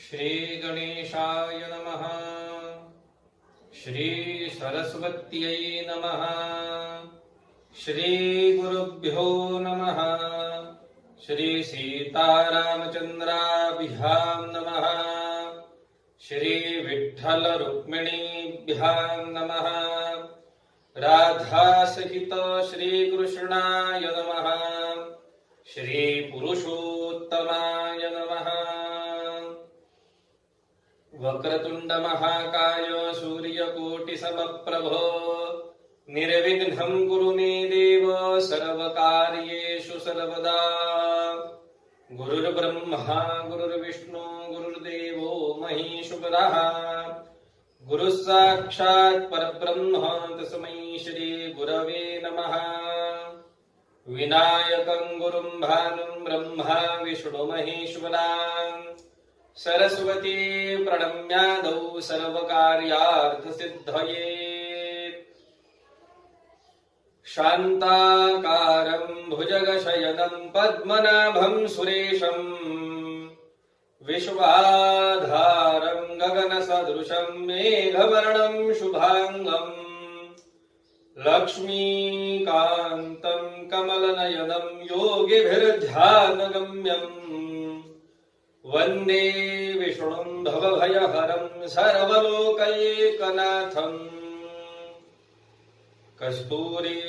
श्री गणेशाय नमः। श्री सरस्वत्यै नमः। श्री गुरुभ्यो नमः। श्री सीतारामचंद्राभ्यां नमः। श्री विठ्ठल रुक्मिणीभ्यां नमः। राधा सहित श्री कृष्णाय नमः। श्री पुरुषोत्तमाय नमः। वक्रतुंड महाकाय सूर्यकोटि समप्रभो निर्विघ्नं कुरु मे देव सर्वकार्येषु सर्वदा। गुरुर्ब्रह्मा गुरुर्विष्णु गुरुर्देवो महेश्वरः गुरुः साक्षात् परब्रह्म तस्मै श्री गुरवे नमः। विनायकं गुरुं भानुं ब्रह्मा विष्णु महेश्वरान् सरस्वती प्रणम्यादौ सर्वकार्यार्थसिद्धये। शान्ताकारं भुजगशयनं पद्मनाभं सुरेशं विश्वाधारं गगनसदृशं मेघवर्णं शुभांगं लक्ष्मीकान्तं कमलनयनं योगिभिर्ध्यानगम्यम् वन्दे विष्णुं भवभयहरं सर्वलोकैकनाथम्। कस्तूरी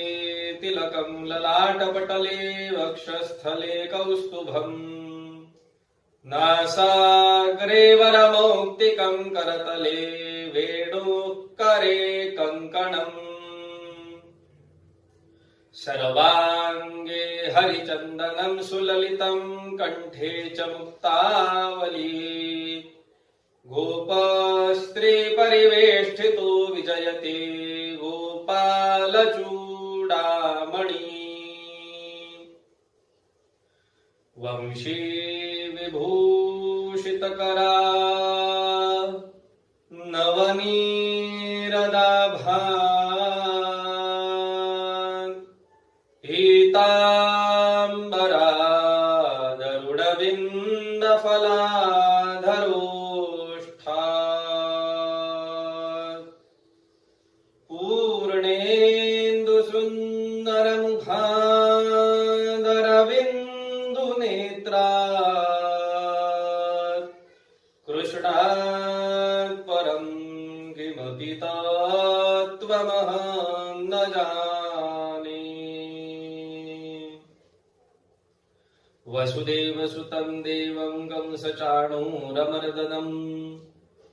तिलकं ललाटपटले वक्षस्थले कौस्तुभम् नासाग्रे वरमौक्तिकं करतले वेणुकरे कङ्कणम्। सर्वांगे हरिचन्दनं सुललितं कंठे च मुक्तावली। गोपस्त्री परिवेष्टितो विजयते गोपालचूडामणि। वंशी विभूषितकरा नवनीरदाभा पीताम्बरादरुडबिन्दफलाधरोष्ठा पूर्णेन्दुसुन्दरमुखादरविन्दुनेत्रा कृष्णात् परं किमपि तत्त्वमहं न जाने। वसुदेवसुतं देवं कंसचाणूरमर्दनं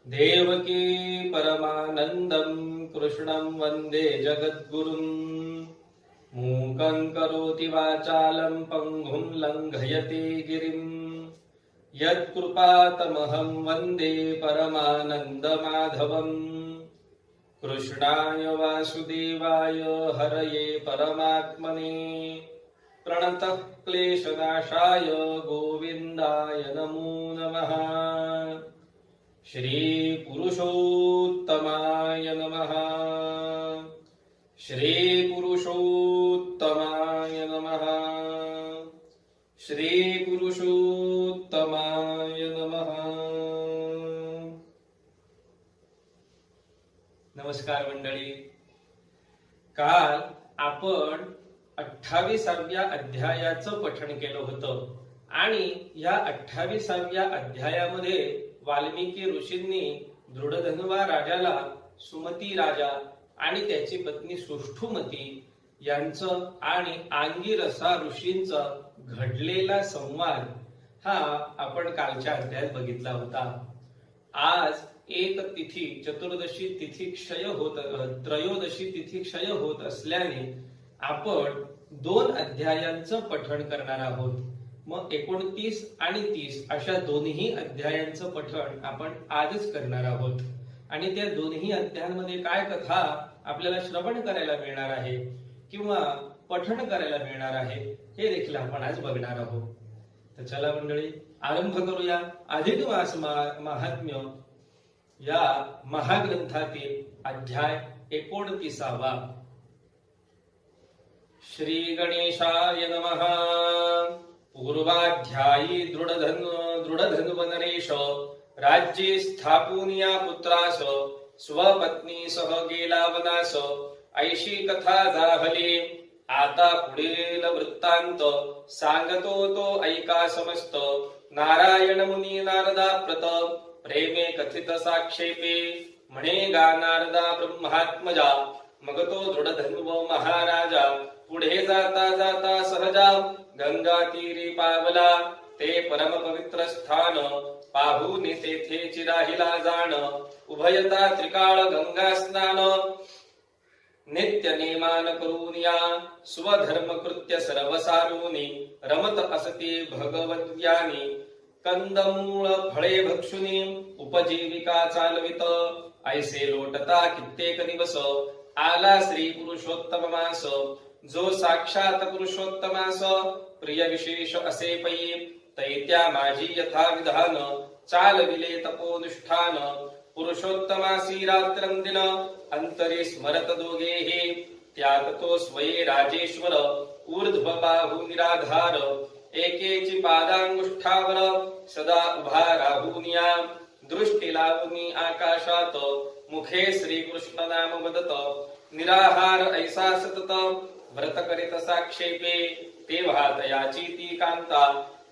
देवकी परमानन्दं कृष्णं वन्दे जगद्गुरुं। मूकं करोति वाचालं पङ्गुं लङ्घयते गिरिं यत्कृपातमहं वन्दे परमानन्दमाधवम्। कृष्णाय वासुदेवाय हरये परमात्मने प्रणतः क्लेशनाशाय गोविन्दाय नमो नमः। श्री पुरुषोत्तमाय नमः। श्री पुरुषोत्तमाय नमः। श्री पुरुषोत्तमाय नमः। नमस्कार मंडळी, काल आपण 28व्या अध्यायाचं पठण केलं होतं आणि या 28व्या अध्यायामध्ये वाल्मिकी ऋषींनी दृढधन्वा राजाला सुमती राजा आणि त्याची पत्नी सुष्ठुमती यांचं आणि अंगिरसा ऋषींचा घडलेला संवाद हा आपण कालच्या अध्यायात बघितला होता. आज एक तिथी चतुर्दशी तिथी क्षय होत त्रयोदशी तिथी क्षय होत असल्याने आपण 2 अध्यायांचं पठण करणार आहोत. मग 29 आणि 30 अशा दोन्ही अध्यायांचं पठण आपण आजच करणार आहोत आणि त्या दोन्ही अध्यायांमध्ये काय कथा आपल्याला श्रवण करायला मिळणार आहे किंवा पठण करायला मिळणार आहे हे देखील आपण आज बघणार आहोत. तर चला मंडळी, आरंभ करूया अधिक मास महात्म्य या महाग्रंथातील अध्याय 29. श्री गणेशाय नमः. पूर्वाध्यायी दृढधन्वनरेश राज्ये स्थापून या पुत्रास स्वपत्नी सह गेला वनास ऐशी कथा जाहली आता पुढील वृत्तांत सांगतो तो ऐका समस्त नारायण मुनी नारदा प्रत प्रेमे कथित साक्षेपे म्हणे गा नारदा ब्रह्मात्मजा मग तो दृढधन्व महाराजा पुढे जाता जाता सहजा गंगा तीरी पावला ते परम पवित्र स्थान पाहून तेथे चिराहिला जाण उभयता त्रिकाळ गंगा स्नान नित्य नेमान करून या स्वधर्म कृत्य सर्व सारूनी रमत असती भगवद्यानी कंदमूळ फळे भक्षुनी उपजीविका चालवित ऐसे लोटता कित्येक दिवस आला श्री पुरुषोत्तम मास जो साक्षात पुरुषोत्तमास प्रिय विशेष असे पै तैत्या माझी यथा विधान चालविले तपोनुष्ठान पुरुषोत्तमासी रात्रं दिन अंतरे स्मरत दोघेहि त्यात तो स्वये राजेश्वर ऊर्ध्व बाहू निराधार एकेची पादांगुष्ठावर सदा उभा राहूनिया दृष्टी लावूनी आकाशात मुखे श्री कृष्ण नाम वदत निराहार ऐसा सतत व्रत करीत साक्षेपे तेव्हा तयाची ती कांता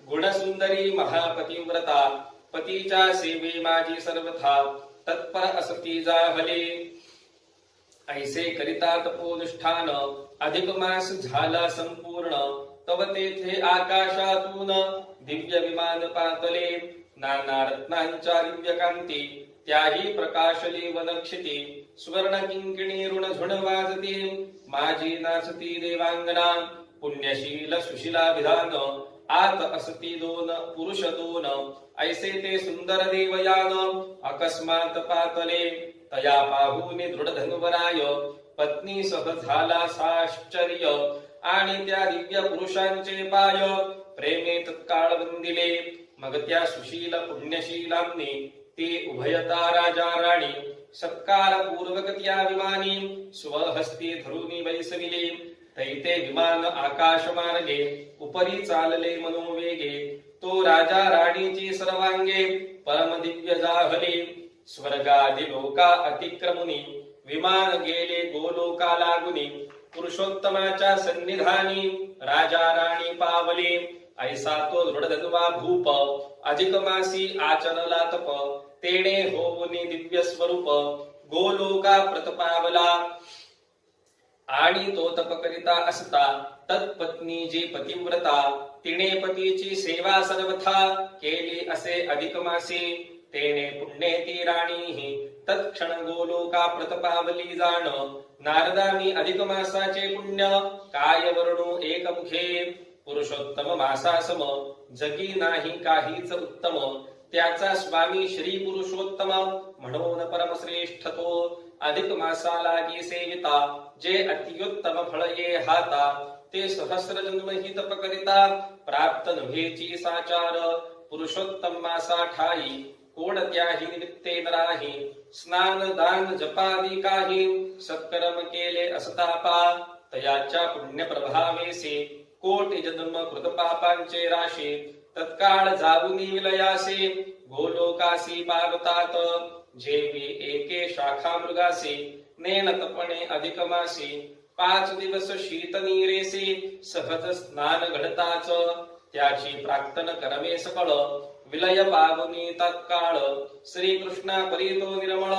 गुणसुंदरी महापतिव्रता पतीच्या सेवे माझी सर्वथा तत्पर असती जाहले ऐसे करिता तपोनुष्ठान अधिक मास झाला संपूर्ण तव तेथे आकाशातून दिव्य विमान पातले नाना रत्नांच्या दिव्य कांती त्याही प्रकाशली वनक्षिती स्वर्ण किंकिणी ऋण झुण वाजती माझी नाचती देवांगना पुण्यशील सुशिला विधान आत असती दोन पुरुष दोन ऐसे ते सुंदर देवयान अकस्मात पातले तया पाहूनी दृढ धनुवराय पत्नी सह झाला साश्चर्य आणि त्या दिव्य पुरुषांचे पाय प्रेमे तत्काळ वंदिले मग त्या सुशील पुण्यशीलांनी ते उभयता राजा राणी सत्कार पूर्वक त्या विमानी स्वहस्ती धरुनी बैसविले तैते विमान आकाश मार्गे उपरी चालले मनोवेगे तो राजा राणीची सर्वांगे परम दिव्य जाहले स्वर्गादि लोका अतिक्रमुनी विमान गेले गोलोका लागुनी पुरुषोत्तमाच्या सन्निधानी राजा राणी पावले ऐसा तो दृढधनुवा भूप अधिक मासी आचरला तप तेणे होऊनी दिव्य स्वरूप गोलोका प्रतपावला आणि तो तप करिता असता तत्पत्नी जी पतिव्रता तिने पतीची सेवा सर्वथा केली असे अधिक मासी तेने पुण्ये ती राणी तत्क्षण गोलोका प्रतपावली जाण नारदानी अधिक मासाचे पुण्य काय वर्णू एकमुखे पुरुषोत्तम मासासम जगी नाही काहीच उत्तम त्याचा स्वामी श्री पुरुषोत्तम म्हणून परमश्रेष्ठ तो अधिक मासा लागी सेविता जे अत्युत्तम फळ ये हाता ते सहस्र जन्म हि तप करिता प्राप्त नव्हेची साचार पुरुषोत्तम मासा ठाई कोणत्याही निमित्ते नराही स्नान दान जपादी काही सत्कर्म केले असतापा तयाच्या पुण्य प्रभावेसे कोटी जन्म कृत पापांचे राशी तत्काळ जाऊनी विलयासे गोलोकासी पावतात जेवी एके शाखा मृगासी नेन तपणे अधिक मासी 5 दिवस शीत नीरेसी सहज स्नान घडताच त्याची प्राक्तन करमे सकळ विलय पावनी तत्काळ श्री कृष्णा परितो निर्मळ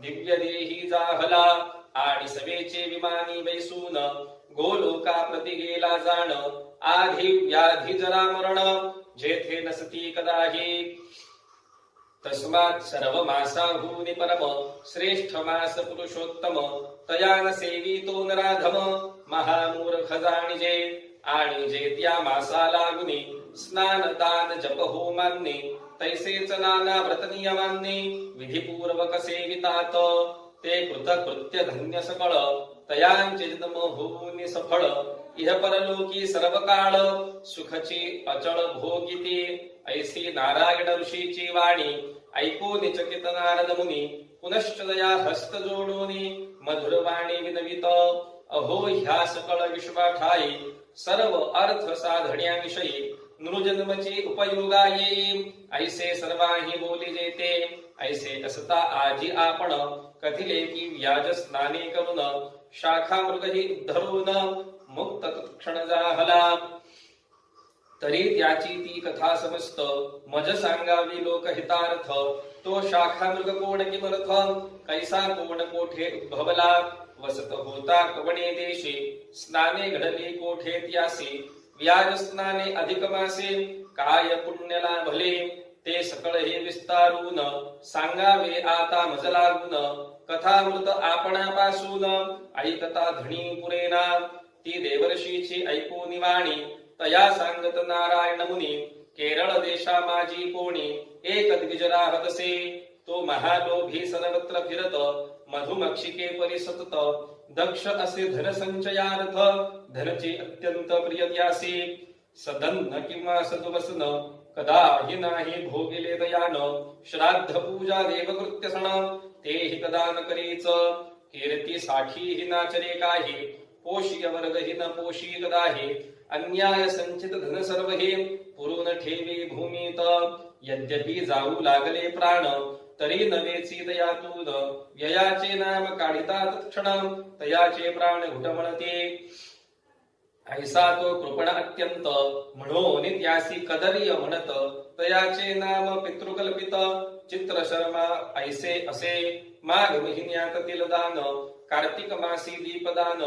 दिव्य देही जाहला आणि सवेचे विमानी बैसून गोलोका प्रति गेला जाण आधी व्याधी जरा मरण जेथे नसती कदाही तस्मात् सर्व मासाहूनि परम श्रेष्ठ मास पुरुषोत्तम तयान सेवितो नराधम महामूर्ख जाणिजे आणि जे त्या मासा लागुनी स्नान दान जप होमांनी तैसेच नाना व्रत नियमांनी विधिपूर्वक सेवितात ते कृतकृत्य धन्य सकळ तयांचे जन्म होऊनि सफळ इह परलोकी सर्व काळ सुखची अचळ भोगिती ऐसी नारायण ऋषीची वाणी ऐकून चकित नारद मुनी पुनश्च दया हस्त जोडूनी मधुर वाणी विनवित अहो ह्या सकळ विश्वाठाई सर्व अर्थ साधण्याविषयी नृजन्मची उपयोगा येई ऐसे सर्वाही बोली जेते ऐसे असता आजी आपण कथिले की व्याज स्नाने करून शाखा मृगही धरून मुक्त तत्क्षण जाहला तरी त्याची ती कथा समस्त मज सांगावी लोकहितार्थ तो शाखा मृग कोण किमर्थ कैसा कोण कोठे उद्भवला वसत होता कवणे देशे स्नाने घडली कोठे त्यासी व्याज स्नाने अधिक मासे काय पुण्यला भले ते सकळ हे विस्तारून सांगावे आता मज लागून कथामृत आपणापासून ऐकता धणी पुरेना ती देवर्षीची ऐकून वाणी तया सांगत नारायण मुनी केरळ देशा माझी कोणी एक द्विज राहतसे तो महालोभी सर्वत्र फिरत मधुमक्षिके परिसतत दक्ष असे धनसंचयार्थ धनचे अत्यंत प्रिय त्यासी सदन्न किंवा सदुवसन कदाही नाही भोगिले दयान श्राद्ध पूजा देवकृत्य सण तेही कदा न करीच कीर्ती साठी हि नाचरे काही पोषीय वर्ग हि न पोषी कदाही अन्याय संचित धन सर्व हे पुरून ठेवी भूमीत यद्यपि जाऊ लागले प्राण तरी नवेची दयातून व्ययाचे नाम काढिता तत्क्षण तयाचे प्राण घुटमळते ऐसा तो कृपण अत्यंत म्हणून त्यासी कदर्य म्हणत तयाचे नाम पितृकल्पित चित्र शर्मा ऐसे असे माघ महिन्यात तिलदान कार्तिक मासी दीपदान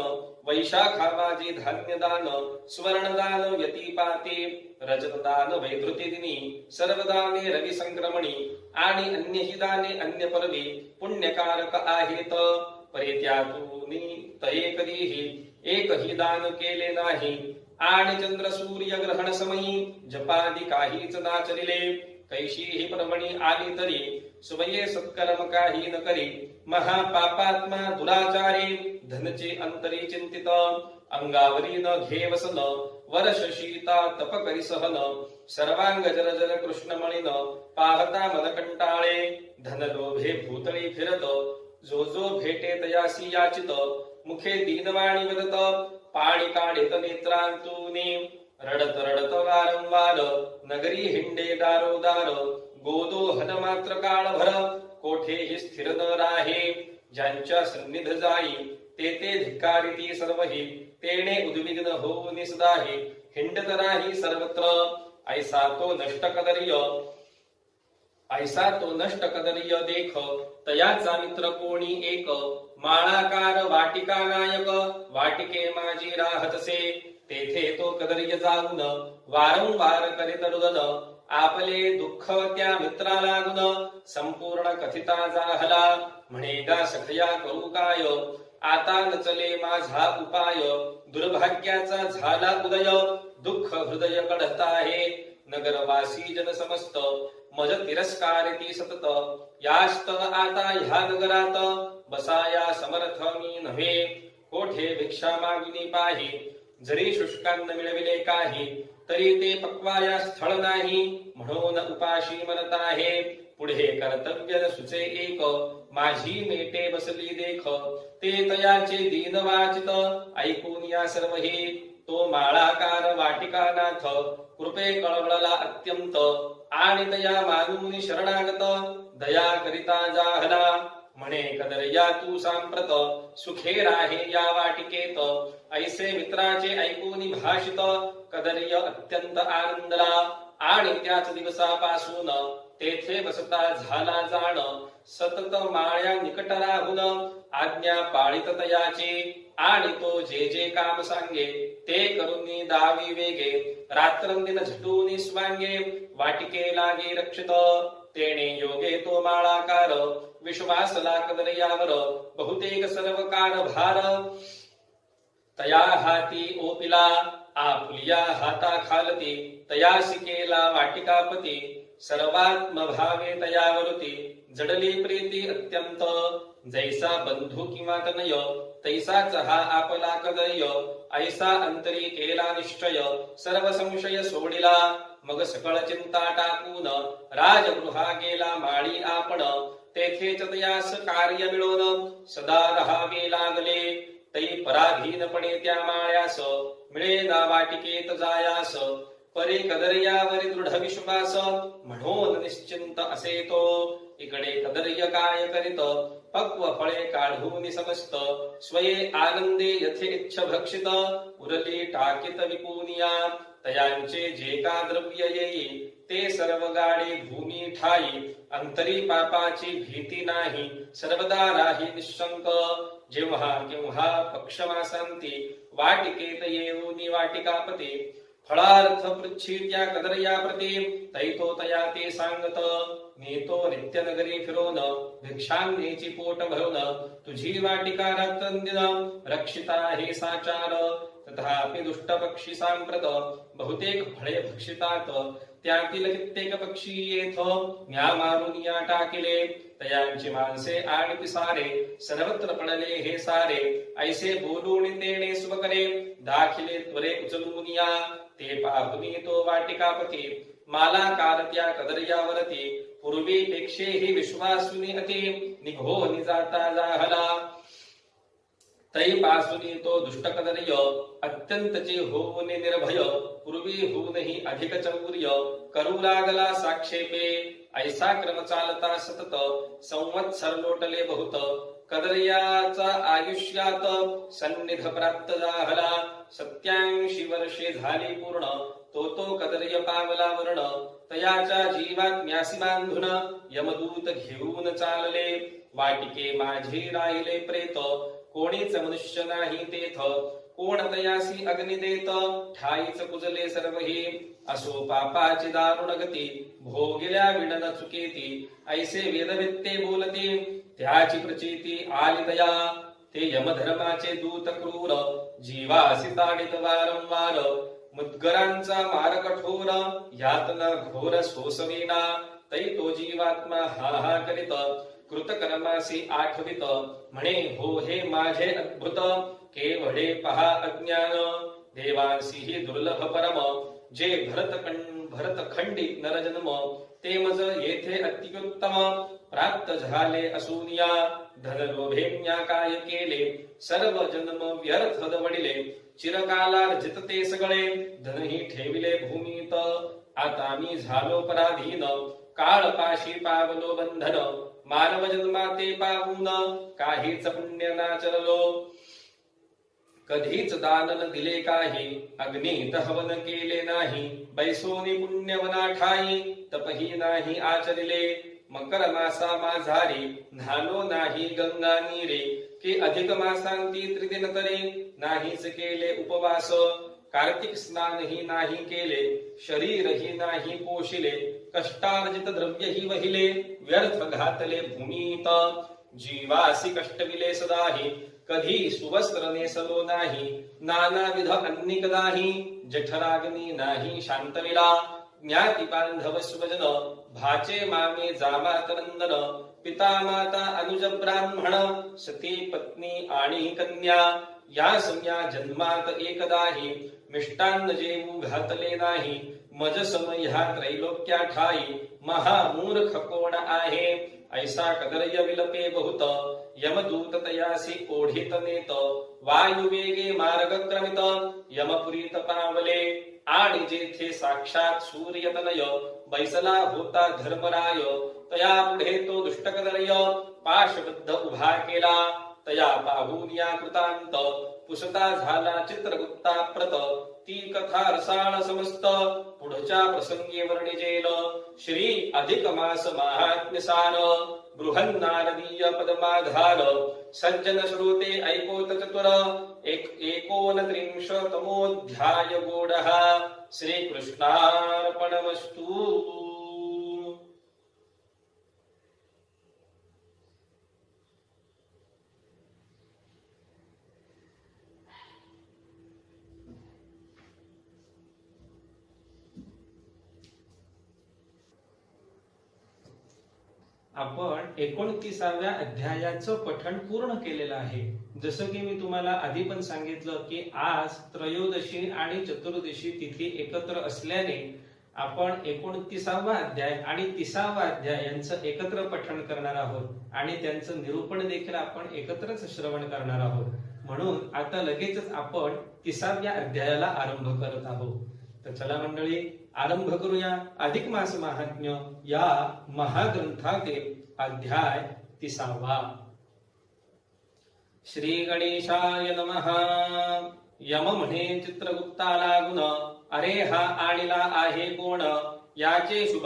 वैशाखा माझी धान्यदान स्वर्णदान व्यतिपाते रजतदान वैधृती दिनी सर्वदाने रवी संक्रमणी आणि अन्यही दाने अन्य पर्वी पुण्यकारक आहेत परित्यातून तये कधीही एकही दान केले नाही आणि चंद्र सूर्य ग्रहण समयी जपादी काहीच नाचरिले कैशीही प्रमणी आली तरी सुबये सत्कर्म काही न करी महापापात्मा दुराचारी धनचे अंतरी चिंतित अंगावरी न घे वसन वर्ष शीता तप करी सहन सर्वांग जर जर कृष्णमणीन पाहता मन कंटाळे धन लोभे भूतळी फिरत जो जो भेटे तयासी याचित मुखे दीनवाणी वदत पाणी काढित नेत्रांतूनी रडत रडत वारंवार नगरी हिंडे दारोदार गोदो हन मात्र काळभर कोठेही स्थिर न राहे ज्यांच्या सन्निध जाई ते ते धिक्कारिती सर्वही तेने उद्विग्न होऊन सदाही हिंडत राही सर्वत्र ऐसा तो नष्ट कदर्य देख तयाचा मित्र कोणी एक माळाकार वाटिका नायक वाटिके माझी राहतसे तेथे तो कदर्य जाऊन वारंवार करीत रुदन आपले दुःख त्या मित्रा लागून संपूर्ण कथिता जाहला म्हणे गा सखया करू काय आता न चले माझा उपाय दुर्भाग्याचा झाला उदय दुःख हृदय कडत आहे नगरवासी जन समस्त मज तिरस्कारिती सतत यास्तव आता ह्या नगरात बसाया समर्थ मी नव्हे कोठे भिक्षा मागुनी पाही जरी शुष्कान्न मिळविले काही तरी ते पक्वाया स्थळ नाही म्हणून उपाशी मरत आहे पुढे कर्तव्य सुचे एक माझी मेटे बसली देख ते तयाचे दीन वाचित ऐकून या सर्व हे तो माळाकार वाटिकानाथ कृपे कळवळला अत्यंत आणि तया मागून शरणागत दया करिता जाहला म्हणे कदर्या तू सांप्रत सुखे राहे या वाटिकेत ऐसे मित्राचे ऐकून भाषित कदर्य अत्यंत आनंदला आणि त्याच दिवसापासून तेथे बसता झाला जाण सतत माळ्या निकट राहून आज्ञा पाळित तयाची आणि तो जे जे काम सांगे ते करून दावी वेगे रात्रंदिन झटून स्वांगे वाटिके लागे रक्षित तेने योगे तो माळाकार विश्वासला कदर्यावर बहुतेक सर्व कारभार तया हाती ओपिला आपुलिया हाता खालती तयासी केला वाटिकापती सर्वात्म भावे तयावरती जडली प्रीती अत्यंत जैसा बंधू किंवा तनय तैसाच हा आपला कदर्य ऐसा अंतरी केला निश्चय सर्व संशय सोडिला मग सकळ चिंता टाकून राजगृहा गेला माळी आपण तेथेच तयास कार्य मिळवून सदा राहावे लागले तै पराधीनपणे त्या माळ्यास मिळे ना वाटिकेत जायास परे कदर्यावरी दृढ विश्वास म्हणून निश्चिंत असे तो इकडे कदर्य काय करीत पक्व फळे काढून समस्त स्वये आनंदे यथेच्छ भक्षित उरली टाकीत विपुनिया तयांचे जे का द्रव्य येई ते सर्व गाडे भूमी ठाई अंतरी पापाची भीती नाही सर्वदा राही निशंक जेव्हा केव्हा पक्षमासांती वाटिकेत येऊनी वाटिकापती फळार्थ पृच्छित्या कदर्या प्रती तैतो तया ते सांगत नेतो नित्यनगरी फिरोन भिक्षांनीची पोट भरून तुझी वाटिका रात्रंदिन रक्षिता हे साचार तथापि दुष्ट पक्षी सांप्रत बहुतेक फळे भक्षितात त्यातील कित्येक पक्षी येथ म्या मारून या टाकिले तयांची माणसे आणि पिसारे सर्वत्र पडले हे सारे ऐसे बोलून तेने सुबकरे दाखिले त्वरे उचलून या ते पाहुनी तो वाटिकापती माला काल त्या कदर्यावरती पूर्वीपेक्षेही विश्वासुनी अति निघो निजाता जाहला तै पासुनी तो दुष्ट कदर्य अत्यंतचे होऊन निर्भय पूर्वी होऊनही अधिक चौर्य करू लागला साक्षेपे ऐसा क्रम चालता सतत संवत्सर लोटले बहुत कदर्याचा आयुष्यात सन्निध प्राप्त झाला 87 वर्षे झाली पूर्ण तो कदर्य पावला वर्ण तयाच्या जीवात म्यासी बांधून यमदूत घेऊन चालले वाटिके माझे राहिले प्रेत कोणीच मनुष्य नाही तेथ कोण तयासी अग्नी देत ठाईच कुजले सर्वही असो पापाची दारुण गती भोगिल्या विडन चुकेती ऐसे वेदवेत्ते बोलते त्याची प्रचिती आली दया ते यमधर्माचे दूत क्रूर जीवासी ताडित वारंवार मुद्गरांचा मार कठोर यातना घोर सोसविना तै तो जीवात्मा हा हा करीत कृतकर्मासी आठवित म्हणे हो हे माझे अद्भुत केवढे पहा अज्ञान देवांसी ही दुर्लभ परम जे भरतखंडी नरजन्म ते मज येथे अत्युत्तम प्राप्त झाले असूनिया धनलोभेन्या काय केले सर्व जन्म व्यर्थ दवडिले चिरकालार्जित ते सगळे धनही ठेविले भूमीत आता मी झालो पराधीन काळ पाशी पावलो बंधन मानव जन्माते पाहून काहीच पुण्य नाचरलो कधीच दानन दिले काही अग्नीत हवन केले नाही बैसोनी पुण्यवना ठाई तपही नाही आचरिले मकर मासा माझारी न्हालो नाही गंगा नीरे की अधिक मासांती त्रिदिन तरी नाहीच केले उपवास कार्तिक स्नानही नाही केले शरीरही नाही पोशिले कष्टार्जित द्रव्यही वहिले व्यर्थ घातले भूमीत जीवासी कष्टविले सदाही कधी सुवस्त्र नेसलो नाही नानाविध अन्नी कदाही जठराग्नी नाही शांतविला ज्ञाती बांधव स्वजन भाचे मामे जामात नंदन पिता माता अनुज ब्राह्मण सती पत्नी आणि कन्या या सम्या जन्मात एकदाही मिष्टान्न जेवू घातले नाही मज सम ह्या त्रैलोक्या ठाई महामूर्ख कोण आहे ऐसा कदर्य विलपे बहुत यमदूत तयासी ओढीत नेत वायुवेगे मार्ग क्रमित यमपुरीत पावले आणि जेथे साक्षात सूर्यतनय बैसला होता धर्मराय तया पुढे तो दुष्ट कदर्य पाशबद्ध उभा केला तया पाहून या कृतांत पुसता झाला चित्रगुप्ता प्रत ती कथा रसाळ समस्त पुढच्या प्रसंगी वर्णिजेल श्री अधिक मास महात्म्य सार बृहन्नारदीय पदमाधार सज्जन श्रोते ऐकोत चतुर 39 तमोध्याय गोडः श्रीकृष्णार्पणमस्तु। आपण 29व्या अध्यायाचं पठण पूर्ण केलेलं आहे। जसं की मी तुम्हाला आधी पण सांगितलं की आज त्रयोदशी आणि चतुर्दशी तिथी एकत्र असल्याने आपण 29वा अध्याय आणि 30वा अध्याय यांचं एकत्र पठण करणार आहोत आणि त्यांचं निरूपण देखील आपण एकत्रच श्रवण करणार आहोत। म्हणून आता लगेचच आपण 30व्या अध्यायाला आरंभ करत आहोत। तर चला मंडळी, आरंभ करूया अधिक मास महात्म्य या महाग्रंथातील अध्याय 30वा. श्री गणेशाय नमः. यम म्हणे चित्रगुप्ताला गुण, अरे हा आणिला आहे कोण, याचे शुभ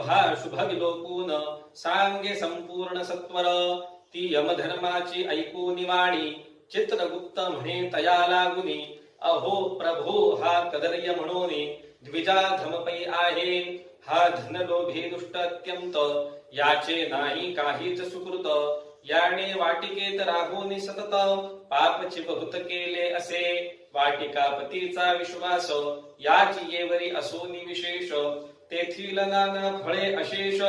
विलोपून सांगे संपूर्ण सत्वर. ती यमधर्माची ऐकून वाणी, चित्रगुप्त म्हणे तया लागुनी, अहो प्रभो हा कदर्य म्हणून द्विजा धमपै आहे. हा धनलोभी दुष्ट अत्यंत, याचे नाही काहीच सुकृत. याने वाटिकेत राहून सतत, पापची बहुत केले असे. वाटिकापतीचा विश्वास, याची येवरी असोनी विशेष. तेथील नाना फळे अशेष,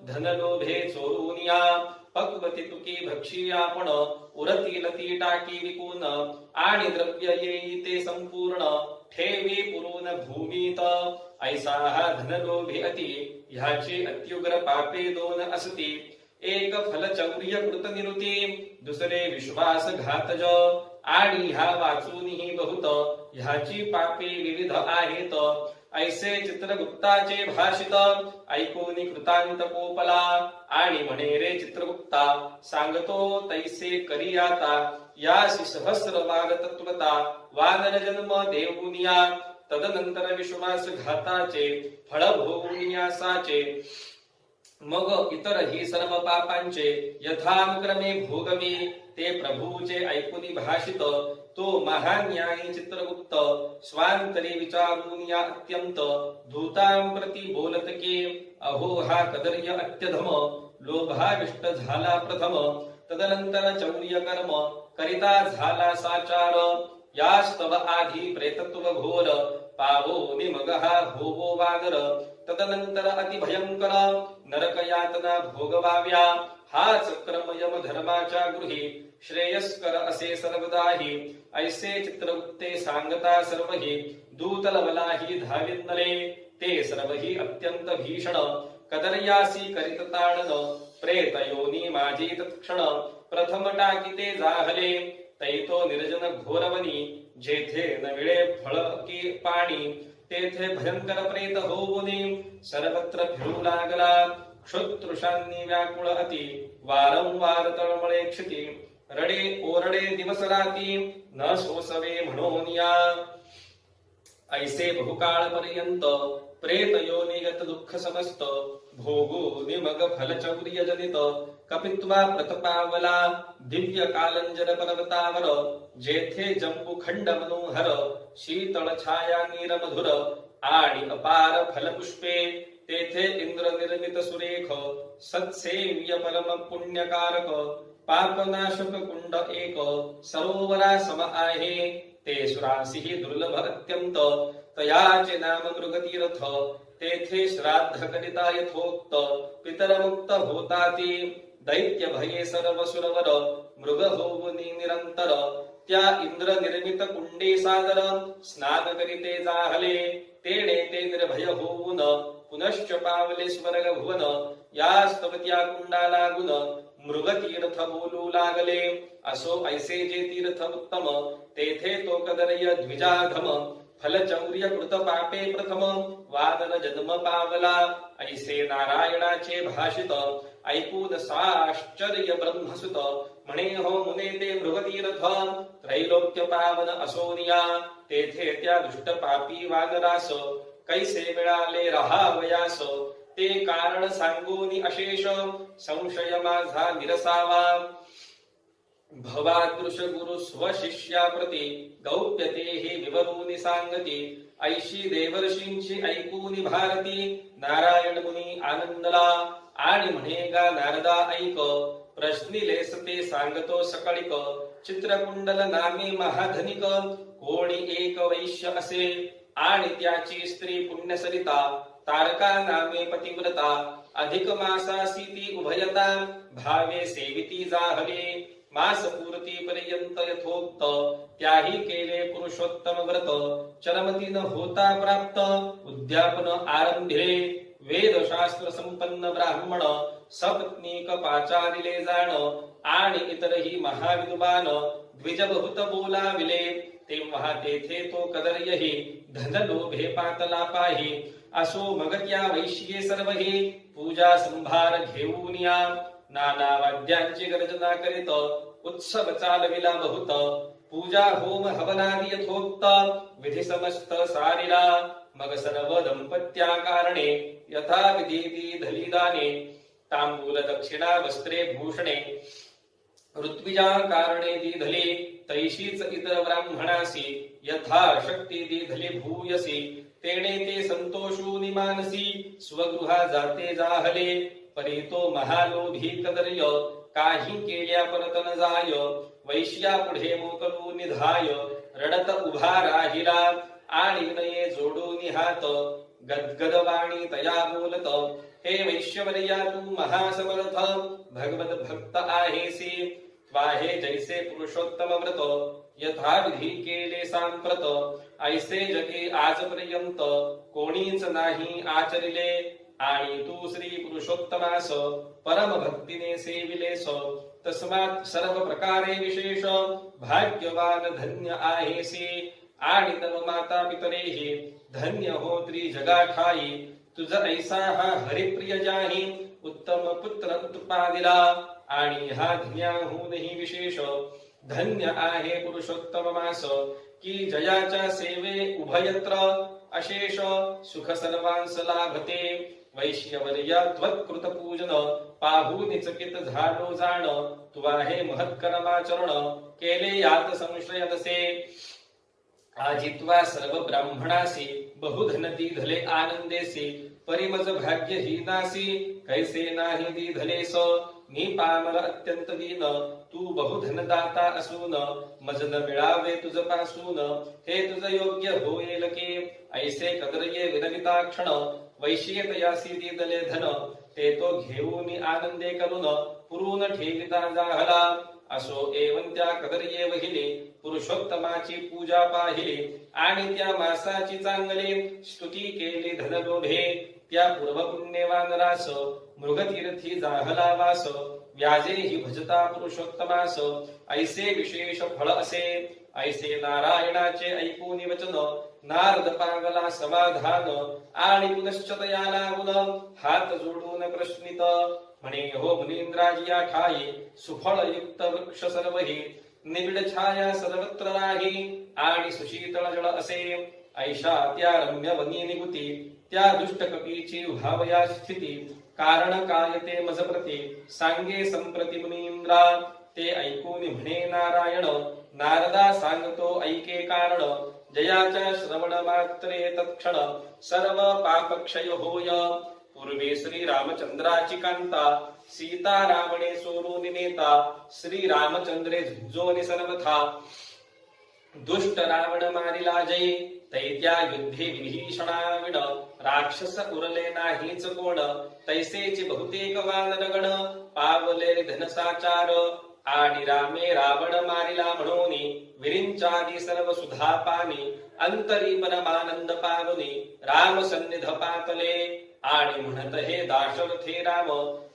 धनलोभे चोरून या. पक्वती तुकी भक्षी आपण, उरतील ती टाकी विकून. आणि द्रव्य येई ते संपूर्ण, ठेवी पुरून भूमीत. ऐसा हा धनलोभी अति, ह्याची अत्युग्र पापे दोन असती. एक फलचौर्य कृत निरुती, दुसरे विश्वासघातज. आणि ह्या वाचूनही बहुत, ह्याची पापे विविध आहेत. ऐसे चित्रगुप्ताचे भाषित, ऐकून कृतांत कोपला. आणि म्हणे रे चित्रगुप्ता, सांगतो तैसे करी आता. यासी सहस्र वाग तत्वता, वानर जन्म देऊनिया. तदनंतर विश्वासघाताचे फळ भोगुनियासाचे. मग इतरही सर्व पापांचे यथानुक्रमे भोगवी. ते प्रभूचे ऐकुनी भाषित, तो महान न्यायी चित्रगुप्त. स्वांतरी विचारून या अत्यंत, धूतां प्रति बोलत के. अहो हा कदर्य अत्यधम, लोभाविष्ट झाला प्रथम. तदनंतर चौर्य कर्म करिता झाला साचार. यास्तव आधी प्रेतत्व घोर, पावो निमग हा होवो वानर. तदनंतर अति भयंकर, नरक यातना भोगवाव्या. हाच क्रम यम धर्माच्या गृही, श्रेयस्कर असे सर्वदाही. ऐसे चित्रगुप्ते सांगता सर्वही, दूतलवलाही धाविन्नले. ते सर्वही अत्यंत भीषण, कदर्यासी करित ताडन. प्रेत योनी माझी तत्क्षण, प्रथम टाकीते जाहले. तैतो निर्जन घोरवनी, जेथे न मिळे फळ की पाणी. तेथे भयंकर प्रेत होऊनी, सर्वत्र फिरू लागला. क्षुतृषांनी व्याकुळ अति, वारंवार तळमळे क्षिती. रडे ओरडे दिवस राती, न सोसवे म्हणून या. ऐसे बहुकाळ पर्यंत, प्रेत योनिगत दुःख समस्त. भोगू निमग फलचौर्य जनित, कपित्वा प्रतपावला. दिव्य कालंजर पर्वतावर, जेथे जंबू खंड मनोहर. शीतळ छाया नीर मधुर, आणि अपार फलपुष्पे. तेथे इंद्र निर्मित सुरेख, सत्सेव्य परम पुण्यकारक. पापनाशक कुंड एक, सरोवरा सम आहे. ते सुरासीही दुर्लभ अत्यंत, तयाचे नाम मृगतीर्थ. तेथे श्राद्ध करिता यथोक्त, पितरमुक्त होताती. दैत्य भये सर्व सुरवर, मृग होऊनी निरंतर. त्या इंद्र निर्मित कुंडे सादर, स्नान करिते जाहले. तेणे ते निर्भय होऊन, पुनश्च पावले स्वर्ग भुवन. यास्तव त्या कुंडा लागून, मृगतीर्थ बोलू लागले. असो ऐसे जे तीर्थ उत्तम, तेथे तो कदर्य द्विजाधम. फलचौर्य कृत पापे प्रथम, वानर जन्म पावला. ऐसे नारायणाचे भाषित, ऐकून साश्चर्य ब्रह्मसुत. म्हणे हो मुने ते मृगतीर्थ, त्रैलोक्य पावन असोनिया. तेथे त्या दुष्ट पापी वानरास, कैसे मिळाले राहावयास. ते कारण सांगूनी अशेष, संशय माझा निरसावा. भवादृश गुरु स्वशिष्याप्रती, गौप्यतेहि विवरूनि सांगती. ऐशी देवर्षींची ऐकूनी भारती, नारायण मुनी आनंदला. आणि म्हणे गा नारदा ऐक, प्रश्निलेस ते सांगतो सकळिक. चित्रकुंडल नामे महाधनिक, कोणी एक वैश्य असे. आणि त्याची स्त्री पुण्यसरिता, तारका नामे पतिव्रता. अधिक मासासी ती उभयता, भावे सेविती जाहले. मास पूर्ती पर्यंत यथोक्त, त्याही केले पुरुषोत्तम व्रत. चरमती न होता प्राप्त, उद्यापन आरंभिले. वेदशास्त्र संपन्न ब्राह्मण, सपत्नीक पाचारिले जाण. आणि इतरही महाविद्वान, द्विज बहुत बोलाविले. तेव्हा तेथे तो कदर्यही धन लोभे पातला पाही असो मग त्या वैश्ये सर्व हे पूजा संभार घेऊन या नाना वाद्यांची गर्जना करीत उत्सव चालविला बहुत पूजा होम हवनादी यथोक्त विधी समस्त सारिला मग सर्व दंपत्या कारणे यथा विधी धली दाने तांबूल दक्षिणा वस्त्रे भूषणे ऋत्विजा कारणे दिधले तैशीच इतर ब्राह्मणासी यथा शक्ती दिधले भूयसी तेणे ते संतोषूनि मानसी स्वगृहा जाते जाहले परी तो महालोभी कदर्य काही केल्या परत न जाय वैश्या पुढे मोकलू निधाय रडत उभा राहिला आणि नये जोडून हात गदगद वाणी तया बोलत हे वैश्यवर्या तू महासमर्थ भगवत भक्त आहेसी वाहे जैसे पुरुषोत्तम व्रत यथा विधी केले सांप्रत ऐसे जगे आजपर्यंत कोणीच नाही आचरिले आणि तू श्री पुरुषोत्तमास परम भक्तीने सेविलेस तस्मात सर्व प्रकारे विशेष भाग्यवान धन्य आहेसी आणि तव माता पितरेही धन्य होत्री जगा ठाई तुझ ऐसा हा हरिप्रिय जाही उत्तम पुत्र उत्पादिला आणि हा धन्याहूनही विशेष धन्य आहे पुरुषोत्तम मास की जयाच्या सेवे उभयत्र अशेष सुख सर्वांस लाभते वैश्यवर्या त्वत्कृत पूजन पाहून चकित झालो जाण तू आहे महत्कर्माचरण केले यात संशय नसे आजित्वा सर्व ब्राह्मणासी बहुधन दिधले आनंदेसी परिमज भाग्य हीनासी कैसे नाही दिधलेस मी पामर अत्यंत दीन तू बहुधन दाता असून मज न मिळावे तुझ पासून हे तुझ योग्य होईल की ऐसे कदर्ये विनविता क्षण वैश्यतयासी दिदले धन ते तो घेऊन आनंदे करून पुरून ठेविता जाहला असो एवं त्या कदर्ये वहिले पुरुषोत्तमाची पूजा पाहिली आणि त्या मासाची चांगली स्तुती केली धनलोभे त्या पूर्व पुण्यवान रास मृगतीर्थी जाहला वास व्याजे ही भजता पुरुषोत्तमास ऐसे विशेष फळ असे ऐसे नारायणाचे ऐकून वचन नारद पागला समाधान आणि पुनश्च तया लागून हात जोडून प्रश्नित म्हणे हो मुनींद्राजिया ठाई सुफळ युक्त वृक्ष सर्वही निबिड छाया सर्वत्र राही आणि सुशीतळ जळ असे ऐशा त्या रम्य वनी निगुती त्या दुष्ट कपीची भावया स्थिती कारण काय ते मजप्रती सांगे संप्रती मुनींद्रा ते ऐकून म्हणे नारायण नारदा सांगतो ऐके कारण जयाच्या श्रवण मात्रे तत्क्षण सर्व पापक्षय होय पूर्वी श्री रामचंद्राची कांता सीता रावणे सोरून नेता श्री रामचंद्रे झुंजोनी सर्वथा दुष्ट रावण मारिला जय तैत्या युद्धे विभीषणाविण राक्षस उरले नाहीच कोण तैसेची बहुतेक वानरगण पावले धनसाचार आणि रामे रावण मारिला म्हणून विरिंचादी सर्व सुधा पानी अंतरी परमानंद पावनी राम सन्निध पातले आणि म्हणत हे दाशरथे राम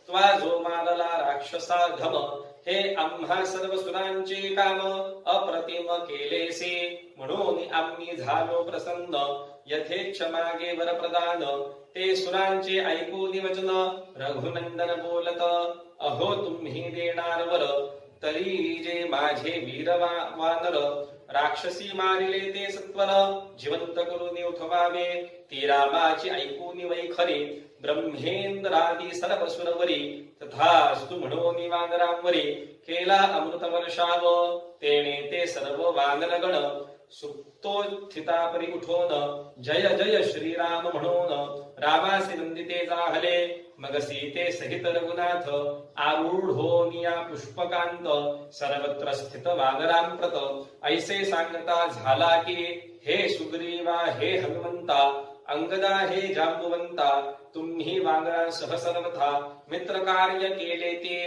त्वा जो मारला राक्षसा धम हे आम्हा सर्व सुरांचे काम अप्रतिम केलेसे म्हणून आम्ही झालो प्रसन्न यथेच्छ मागे वर प्रदान ते सुरांचे ऐकून वचन रघुनंदन बोलत अहो तुम्ही देणार वर तरी जे माझे वीर वानर राक्षसी मारिले ते सत्वर जिवंत करून उठवावे ती रामाची ऐकून वैखरी ब्रह्मेंद्रादी सर्व सुरवरी तथास्तु म्हणून वानरांवरी केला अमृत वर्षाव तेने ते सर्व वानरगण सुप्तोत्थिता परी उठोन जय जय श्रीराम म्हणून रामासी नंदिते जाहले मग सीते सहित रघुनाथ आरूढोनिया पुष्पकांत सर्वत्र स्थित वानरांप्रत ऐसे सांगता झाला की हे सुग्रीवा हे हनुमंता अंगदा हे जांबुवंता तुम्ही वानरांसह सर्वथा मित्र कार्य केले ते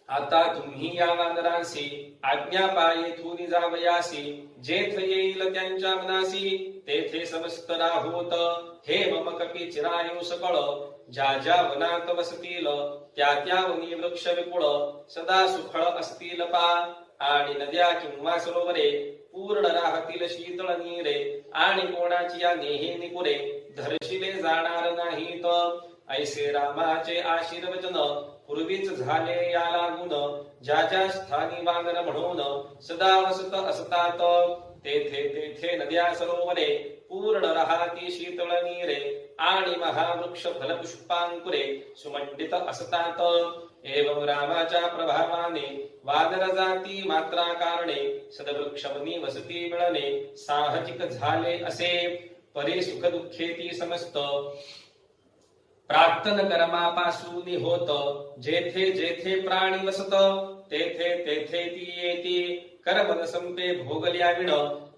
आता तुम्ही या वानरांसी आज्ञा पायेथून जावयासी जेथ येईल त्यांच्या मनासी तेथे समस्त राहोत हे मम कपी चिरायू सकळ ज्या ज्या वनात वसतील त्या त्या वनी वृक्ष विपुळ सदा सुखळ असतील पा आणि नद्या किंवा सरोवरे पूर्ण राहतील शीतळ नीरे आणि कोणाची या नेहे निपुरे धरशिले जाणार नाहीत ऐसे रामाचे आशीर्वचन पूर्वीच झाले या लागून ज्या ज्या स्थानी वानर म्हणून सदा वसत असतात तेथे तेथे नद्या सरोवरे पूर्ण राहती शीतळ नीरे आणि महावृक्ष फलपुष्पांकुरे सुमंडित असतात एवं रामाच्या प्रभावाने वानर जाती मात्रा कारणे सदवृक्षमनी वसती मिळणे साहजिक झाले असे परी सुख दुःखेती समस्त प्राक्तन कर्मापासून होत जेथे जेथे प्राणी वसत तेथे तेथे ती येती कर्म संपे भोगल्या विण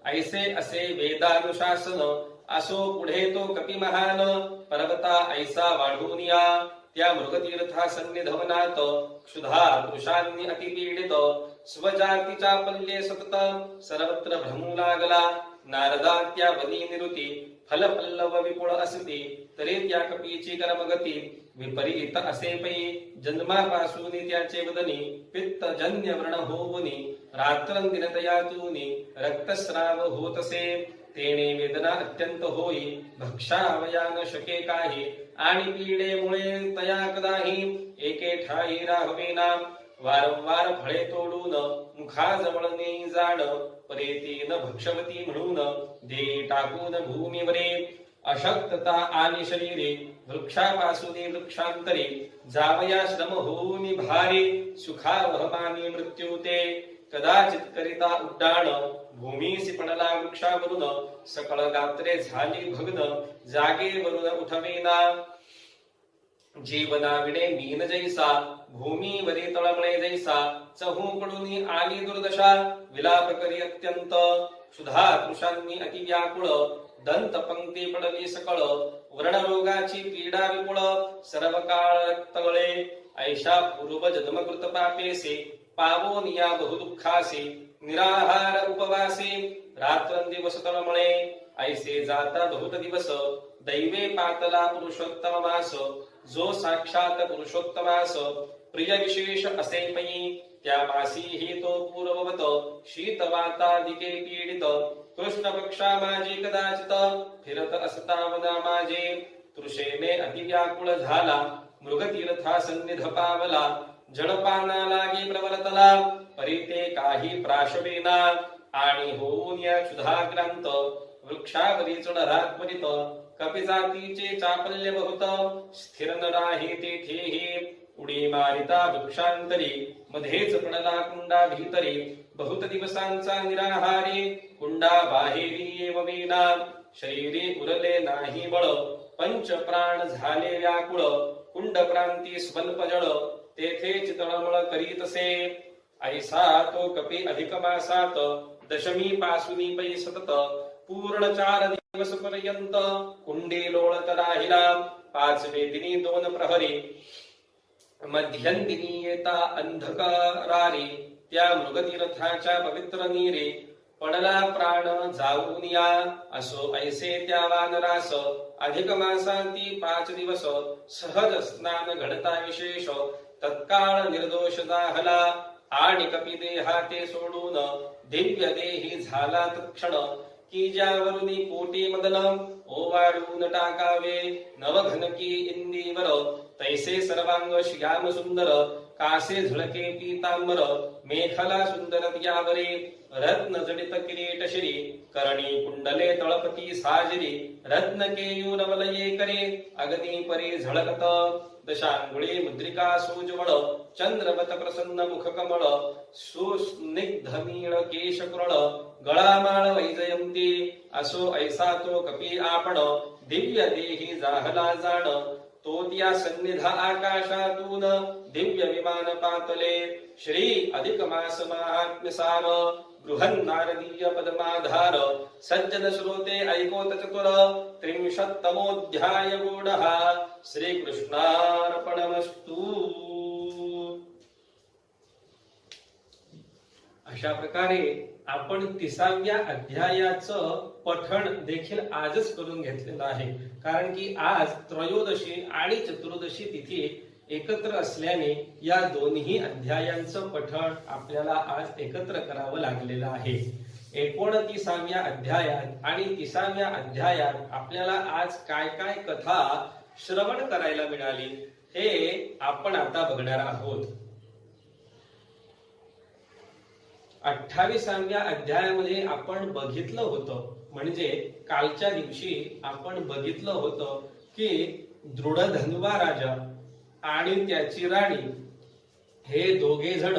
ऐसे असे वेदानुशासन असो पुढे तो कपी महान पर्वता ऐसा वाढून या त्या मृगतीर्था सन्निधवनात क्षुधा दृशांनी अतिपीडित स्वजातीच्या पल्ले सतत सर्वत्र भ्रमू लागला नारदा त्या वनी निरुती फल पल्लव विपुळ असती तरी त्या कपीची कर्मगती विपरीत असे पै जन्मापासून त्याचे वदनी पित्तजन्य व्रण होऊनी रात्रंदिन तयातूनी रक्तस्राव होतसे तेने वेदना अत्यंत होई भक्षावया न शके काही आणि पीडेमुळे तया कदाही एके ठाई राहवेना वारंवार फळे तोडून मुखाजवळ नेई जाण परेतीन भक्षवती म्हणून दे टाकून भूमीवरे अशक्तता आणि शरीरे वृक्षापासून वृक्षांतरे जावया श्रम होऊनी भारी सुखावहमानी मृत्यू ते कदाचित करिता उड्डाण भूमीसी पडला वृक्षावरून सकळ गात्रे झाली भग्न जागेवरून उठवेना जीवनाविणे मीन जैसा भूमीवरी तळमळे जैसा चहूकडून आली दुर्दशा विलाप करी अत्यंत क्षुधा तृषांनी अति व्याकुळ दंत पंक्ती पडली सकळ व्रणरोगाची पीडा विपुळ सर्व काळ रक्तगळे ऐशा पूर्व जन्मकृत पापेसे पावोनिया बहुदुःखासे निराहार उपवासे रात्रंदिवस तळमळे ऐसे जाता बहुत दिवस दैवे पातला पुरुषोत्तम मास जो साक्षात पुरुषोत्तमास प्रिय विशेष असे पै त्या मासी ही तो पूर्ववत शीतवातादिके पीडित कृष्ण पक्षा माझे कदाचित फिरत असतावना माझे तृषेने अतिव्याकुळ झाला मृगतीर्था सन्निध पावला जळपाना लागे प्रवर्तला परिते काही प्राशवेना आणि होऊन या क्षुधाक्रांत वृक्षावरी चढरात्मरित कपिजातीचे चापल्य बहुत स्थिर न राही तेथेही उडी मारिता वृक्षांतरी मध्येच पडला कुंडा भीतरी बहुत दिवसांचा निराहारी कुंडा बाहेरी येव विना शरीरी उरले नाही बळ पंच प्राण झाले व्याकुळ कुंड प्रांती स्वल्प जळ तेथे तळमळ करीतसे ऐसा तो कपी अधिक मासात दशमी पासून पै सतत पूर्ण 4 दिवस पर्यंत कुंडी लोळत राहिला 5 दिनी 2 प्रहरी मध्यंदिनी येता अंधकारारी त्या मृगतीर्थाच्या पवित्र नीरे पडला प्राण जाऊन या असो ऐसे त्या वानरास अधिक मासांती 5 दिवस सहज स्नान घडता विशेष तत्काळ निर्दोष जाहला आणि कपी देहाते सोडून दिव्य देही झाला तत्क्षण की ज्यावरुनी कोटी मदन ओवाळून टाकावे नवघनकी इंदीवर तैसे सर्वांग श्याम सुंदर कासे झळके पीतांबर मेखला सुंदर त्यावरे रत्न जडित किरीट शिरी करणी कुंडले तळपती साजरी रत्न केयूर वलये करे अग्नी परी झळकत दशांगुळी मुद्रिका सोज्वळ चंद्रवत प्रसन्न मुख कमळ सुस्निग्ध नीळ केश कुरळ गळामाळ वैजयंती असो ऐसा तो कपी आपण दिव्य देही जाहला जाण तो त्या सन्निध आकाशातून दिव्य विमान पातले श्री अधिक मास महात्म्य सार बृहन् नारदीय पद्माधार सज्जन श्रोते ऐकोत चतुर 30तमोऽध्याय गूढः श्रीकृष्णार्पणमस्तु। अशा प्रकारे आपण 30व्या अध्यायाचं पठण देखील आजच करून घेतलेलं आहे, कारण की आज त्रयोदशी आणि चतुर्दशी तिथी एकत्र असल्याने या दोन्ही अध्यायांचं पठण आपल्याला आज एकत्र करावं लागलेलं आहे। 29व्या अध्यायात आणि 30व्या अध्यायात आपल्याला आज काय काय कथा श्रवण करायला मिळाली हे आपण आता बघणार आहोत. 28व्या अध्यायामध्ये आपण बघितलं होतं, म्हणजे कालच्या दिवशी आपण बघितलं होतं की दृढधन्वा राजा आणि त्याची राणी हे दोघे जण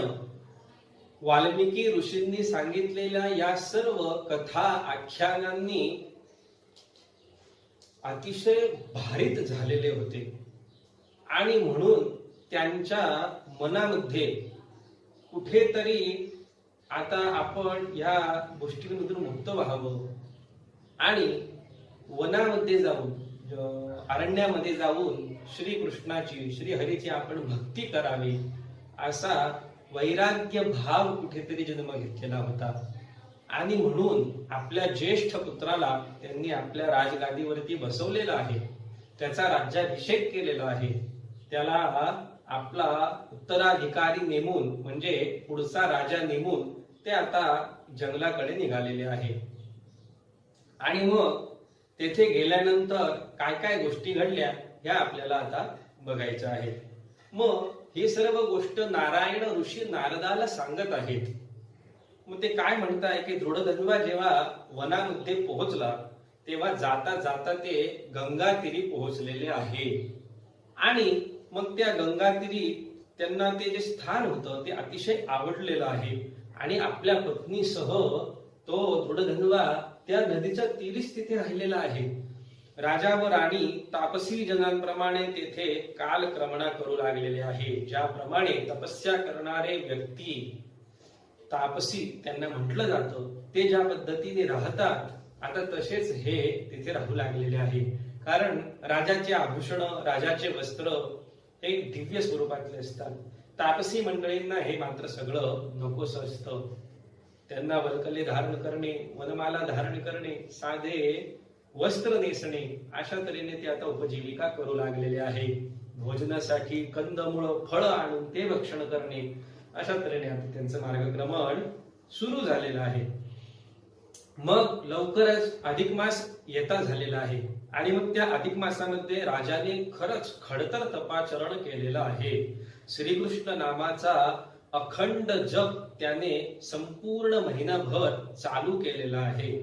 वाल्मिकी ऋषींनी सांगितलेल्या या सर्व कथा आख्यानांनी अतिशय भारित झालेले होते आणि म्हणून त्यांच्या मनामध्ये कुठेतरी आता आपण या गोष्टींमधून मुक्त व्हावं आणि वनामध्ये जाऊन अरण्यामध्ये जाऊन श्रीकृष्णाची श्रीहरीची आपण भक्ती करावी असा वैराग्य भाव कुठेतरी जन्म घेतलेला होता. आणि म्हणून आपल्या ज्येष्ठ पुत्राला त्यांनी आपल्या राजगादीवरती बसवलेला आहे, त्याचा राज्याभिषेक केलेला आहे, त्याला आपला उत्तराधिकारी नेमून म्हणजे पुढचा राजा नेमून ते आता जंगलाकडे निघालेले आहे. आणि मग तेथे गेल्यानंतर काय काय गोष्टी घडल्या ह्या आपल्याला आता बघायच्या आहेत. मग ही सर्व गोष्ट नारायण ऋषी नारदाला सांगत आहेत. मग ते काय म्हणताय की दृढधन्वा जेव्हा वनामध्ये पोहोचला तेव्हा जाता जाता ते गंगातीरी पोहोचलेले आहे. आणि मग त्या गंगातीरी त्यांना ते जे स्थान होतं ते अतिशय आवडलेलं आहे आणि आपल्या पत्नीसह तो दृढधन्वा त्या नदीच्या तीरीच तिथे राहिलेला आहे. राजा व राणी तापसी जनांप्रमाणे तेथे कालक्रमणा करू लागलेले आहे. ज्याप्रमाणे तपस्या करणारे व्यक्ती तापसी त्यांना म्हटलं जातं, ते ज्या पद्धतीने राहतात आता तसेच हे तिथे राहू लागलेले आहे. कारण राजाचे आभूषण राजाचे वस्त्र हे दिव्य स्वरूपातले असतात. तापसी मंडळींना हे मात्र सगळं नकोस असतं. त्यांना वल्कले धारण करणे, वनमाला धारण करणे, साधे वस्त्र नेसणे अशा तऱ्हेने ते आता उपजीविका करू लागलेले आहे. भोजनासाठी कंदमुळ फळ आणून ते भक्षण करणे अशा तऱ्हेने आता त्यांचं मार्गक्रमण सुरू झालेलं आहे. मग लवकरच अधिक मास येता झालेला आहे आणि मग त्या अधिक मासामध्ये राजाने खरंच खडतर तपाचरण केलेलं आहे. श्रीकृष्ण नामाचा अखंड जप त्याने संपूर्ण महिनाभर चालू केलेला आहे.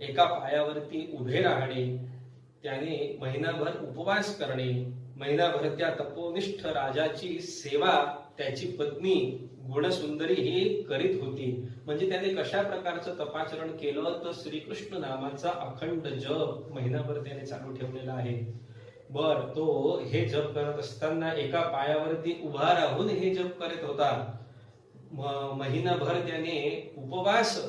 एका पायावरती उभे राहणे, त्याने महिनाभर उपवास करणे, महिनाभर त्या तपोनिष्ठ राजाची सेवा त्याची पत्नी गुणसुंदरी ही करीत होती. म्हणजे त्याने कशा प्रकारचं तपाचरण केलं तर श्रीकृष्ण नामाचा अखंड जप महिनाभर त्याने चालू ठेवलेला आहे. बर तो हे जप करत असताना एका पायावरती उभा राहून हे जप करत होता. महिनाभर त्याने उपवास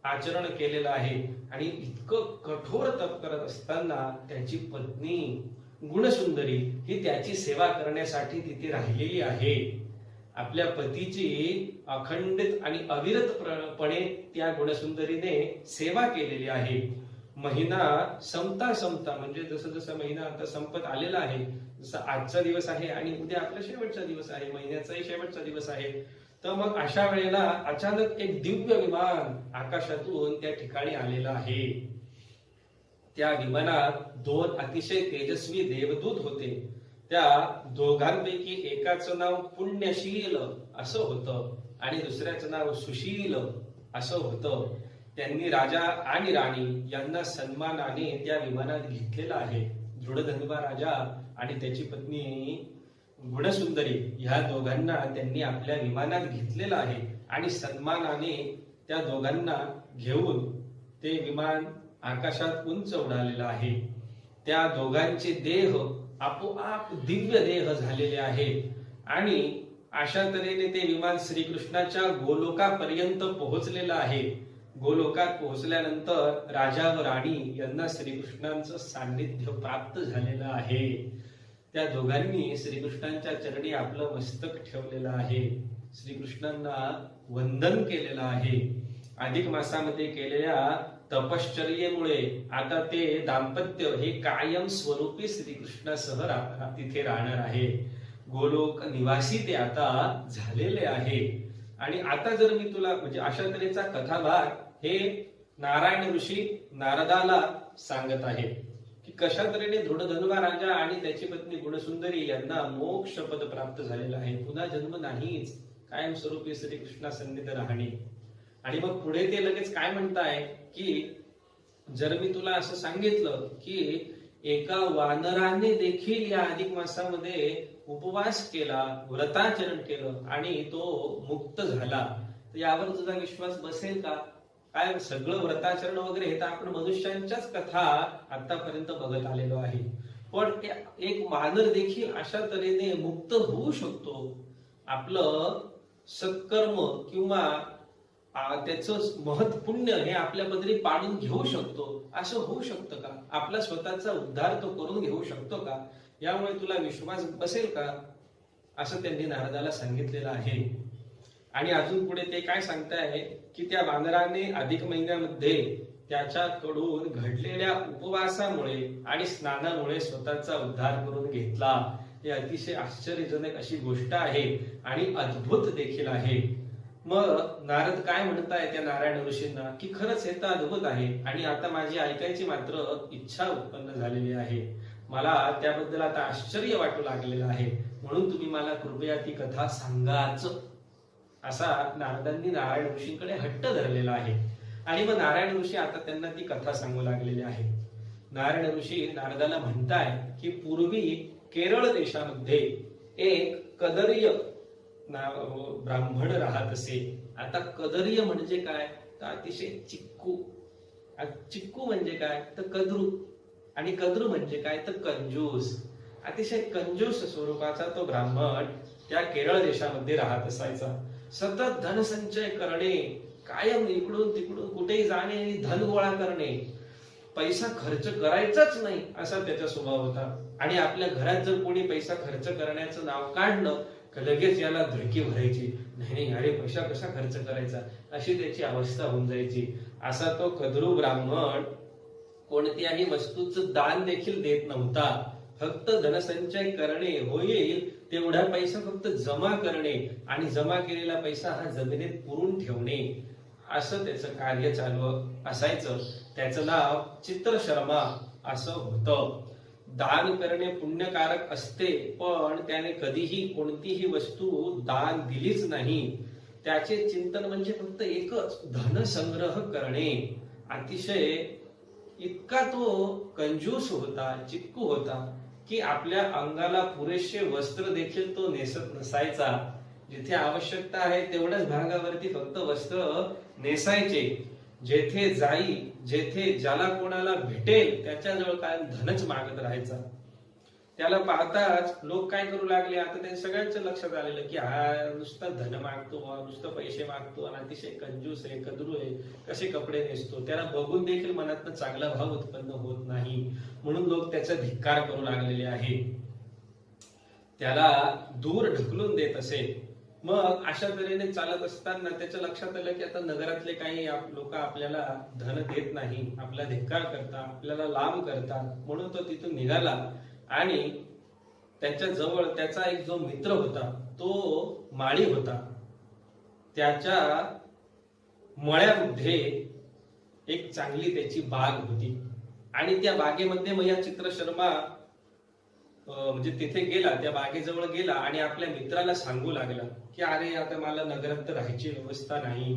आचरण केलेलं आहे आणि इतकं कठोर तप करत असताना त्याची पत्नी गुणसुंदरी ही त्याची सेवा करण्यासाठी तिथे राहिलेली आहे. आपल्या पतीची अखंडित आणि अविरतपणे त्या गुणसुंदरीने सेवा केलेली आहे. महिना संपता संपता म्हणजे जसं जसं महिना आता संपत आलेला आहे, जसं आजचा दिवस आहे आणि उद्या आपला शेवटचा दिवस आहे, महिन्याचाही शेवटचा दिवस आहे, तर मग अशा वेळेला अचानक एक दिव्य विमान आकाशातून त्या ठिकाणी आलेलं आहे. त्या विमानात 2 अतिशय तेजस्वी देवदूत होते. त्या दोघांपैकी एकाचं नाव पुण्यशील असं होतं आणि दुसऱ्याचं नाव सुशील असं होतं. त्यांनी राजा आणि राणी यांना सन्मानाने त्या विमानात घेतलेला आहे. दृढधन्वा राजा आणि त्याची पत्नी गुणसुंदरी ह्या दोघांना त्यांनी आपल्या विमानात घेतलेला आहे आणि सन्मानाने त्या दोघांना घेऊन ते विमान आकाशात उंच उडालेलं आहे. त्या दोघांचे देह आपोआप दिव्य देह झालेले आहेत आणि अशा तऱ्हेने ते विमान श्रीकृष्णाच्या गोलोकापर्यंत पोहोचलेलं आहे. गोलोकात पोहोचल्यानंतर राजा व राणी यांना श्रीकृष्णांचं सान्निध्य प्राप्त झालेलं आहे. त्या दोघांनी श्रीकृष्णांच्या चरणी आपलं मस्तक ठेवलेलं आहे. श्रीकृष्णांना वंदन केलेलं आहे. अधिक मासामध्ये केलेल्या तपश्चर्येमुळे आता ते दाम्पत्य हे कायम स्वरूपी श्रीकृष्णासह तिथे राहणार आहे. गोलोक निवासी ते आता झालेले आहे. आणि आता जर मी तुला म्हणजे अशा तऱ्हेचा कथाभाग हे नारायण ऋषी नारदाला सांगत आहे की कशा तऱ्हेने धृढधनुमा राजा आणि त्याची पत्नी गुणसुंदरी यांना मोक्ष पद प्राप्त झालेलं आहे, पुन्हा जन्म नाहीच, कायमस्वरूपी श्रीकृष्णा सन्निध राहणे. आणि मग पुढे ते लगेच काय म्हणताय की जर मी तुला असं सांगितलं की एका वानराने देखील या अधिक मासामध्ये उपवास केला, व्रताचरण केलं आणि तो मुक्त झाला, तर यावर तुझा विश्वास बसेल का? काय सगळं व्रताचरण वगैरे हे तर आपण मनुष्यांच्याच कथा आतापर्यंत बघत आलेलो आहे, पण एक वानर देखील अशा तऱ्हेने मुक्त होऊ शकतो, आपलं सत्कर्म किंवा त्याचं महत् पुण्य हे आपल्या पदरी पाडून घेऊ शकतो, असं होऊ शकतं का? आपला स्वतःचा उद्धार तो करून घेऊ शकतो का? यामुळे तुला विश्वास बसेल का? असं त्यांनी नारदाला सांगितलेलं आहे. आणि अजून पुढे ते काय सांगताय की त्या वानराने अधिक महिन्यामध्ये त्याच्याकडून घडलेल्या उपवासामुळे आणि स्नानामुळे स्वतःचा उद्धार करून घेतला. हे अतिशय आश्चर्यजनक अशी गोष्ट आहे आणि अद्भुत देखील आहे. मग नारद काय म्हणताय त्या नारायण ऋषींना की खरंच हे तर अद्भुत आहे आणि आता माझी ऐकायची मात्र इच्छा उत्पन्न झालेली आहे, मला त्याबद्दल आता आश्चर्य वाटू लागलेलं आहे, म्हणून तुम्ही मला कृपया ती कथा सांगाच, असा नारदांनी नारायण ऋषींकडे हट्ट धरलेला आहे. आणि मग नारायण ऋषी आता त्यांना ती कथा सांगू लागलेली आहे. नारायण ऋषी नारदाला म्हणताय की पूर्वी केरळ देशामध्ये एक कदर्य ब्राह्मण राहत असे. आता कदर्य म्हणजे काय? तर अतिशय चिक्कू. चिक्कू म्हणजे काय? तर कद्रू. आणि कद्रू म्हणजे काय? तर कंजूस. अतिशय कंजूस स्वरूपाचा तो ब्राह्मण त्या केरळ देशामध्ये राहत असायचा. सतत धनसंचय करणे, कायम इकडून तिकडून कुठेही जाणे आणि धन गोळा करणे, पैसा खर्च करायचाच नाही असा त्याचा स्वभाव होता. आणि आपल्या घरात जर कोणी पैसा खर्च करण्याचं नाव काढलं तर लगेच याला धडकी भरायची, नाही अरे पैसा कसा खर्च करायचा, अशी त्याची अवस्था होऊन जायची. असा तो कद्रू ब्राह्मण कोणत्याही वस्तूचं दान देखील देत नव्हता. फक्त धनसंचय करणे, होईल तेवढा पैसा फक्त जमा करणे आणि जमा केलेला पैसा हा जमिनीत पुरून ठेवणे, असं त्याचं कार्य चालू असायचं. त्याचं नाव चित्रशर्मा असं होतं. दान करणे पुण्यकारक असते, पण त्याने कधीही कोणतीही वस्तू दान दिलीच नाही. त्याचे चिंतन म्हणजे फक्त एकच, धनसंग्रह करणे. अतिशय इतका तो कंजूस होता, चिक्कू होता की आपल्या अंगाला पुरेसे वस्त्र देखील तो नेसत नसायचा. जिथे आवश्यकता आहे तेवढ्याच भागावरती फक्त वस्त्र नेसायचे. जेथे जाई, जेथे ज्याला कोणाला भेटेल त्याच्याजवळ काय धनच मागत राहायचा. त्याला पाहताच लोक काय करू लागले, आता त्यांच्या सगळ्यांच्या लक्षात आलेलं की हा नुसतं धन मागतो, नुसतं पैसे मागतो आणि अतिशय कंजूस आहे, कद्रू आहे, कसे कपडे नेसतो. त्याला बघून देखील मनातनं चांगला भाव उत्पन्न होत नाही, म्हणून लोक त्याचा धिक्कार करू लागलेले आहे, त्याला दूर ढकलून देत असे. मग अशा तऱ्हेने चालत असताना त्याच्या लक्षात आलं की आता नगरातले काही लोक आपल्याला धन देत नाही, आपला धिक्कार करतात, आपल्याला लांब करतात. म्हणून तो तिथून निघाला आणि त्याच्या जवळ त्याचा एक जो मित्र होता तो माळी होता. त्याच्या मळ्यामध्ये एक चांगली त्याची बाग होती आणि त्या बागेमध्ये मग या चित्रशर्मा म्हणजे तिथे गेला, त्या बागेजवळ गेला आणि आपल्या मित्राला सांगू लागला की अरे आता मला नगरात तर राहायची व्यवस्था नाही,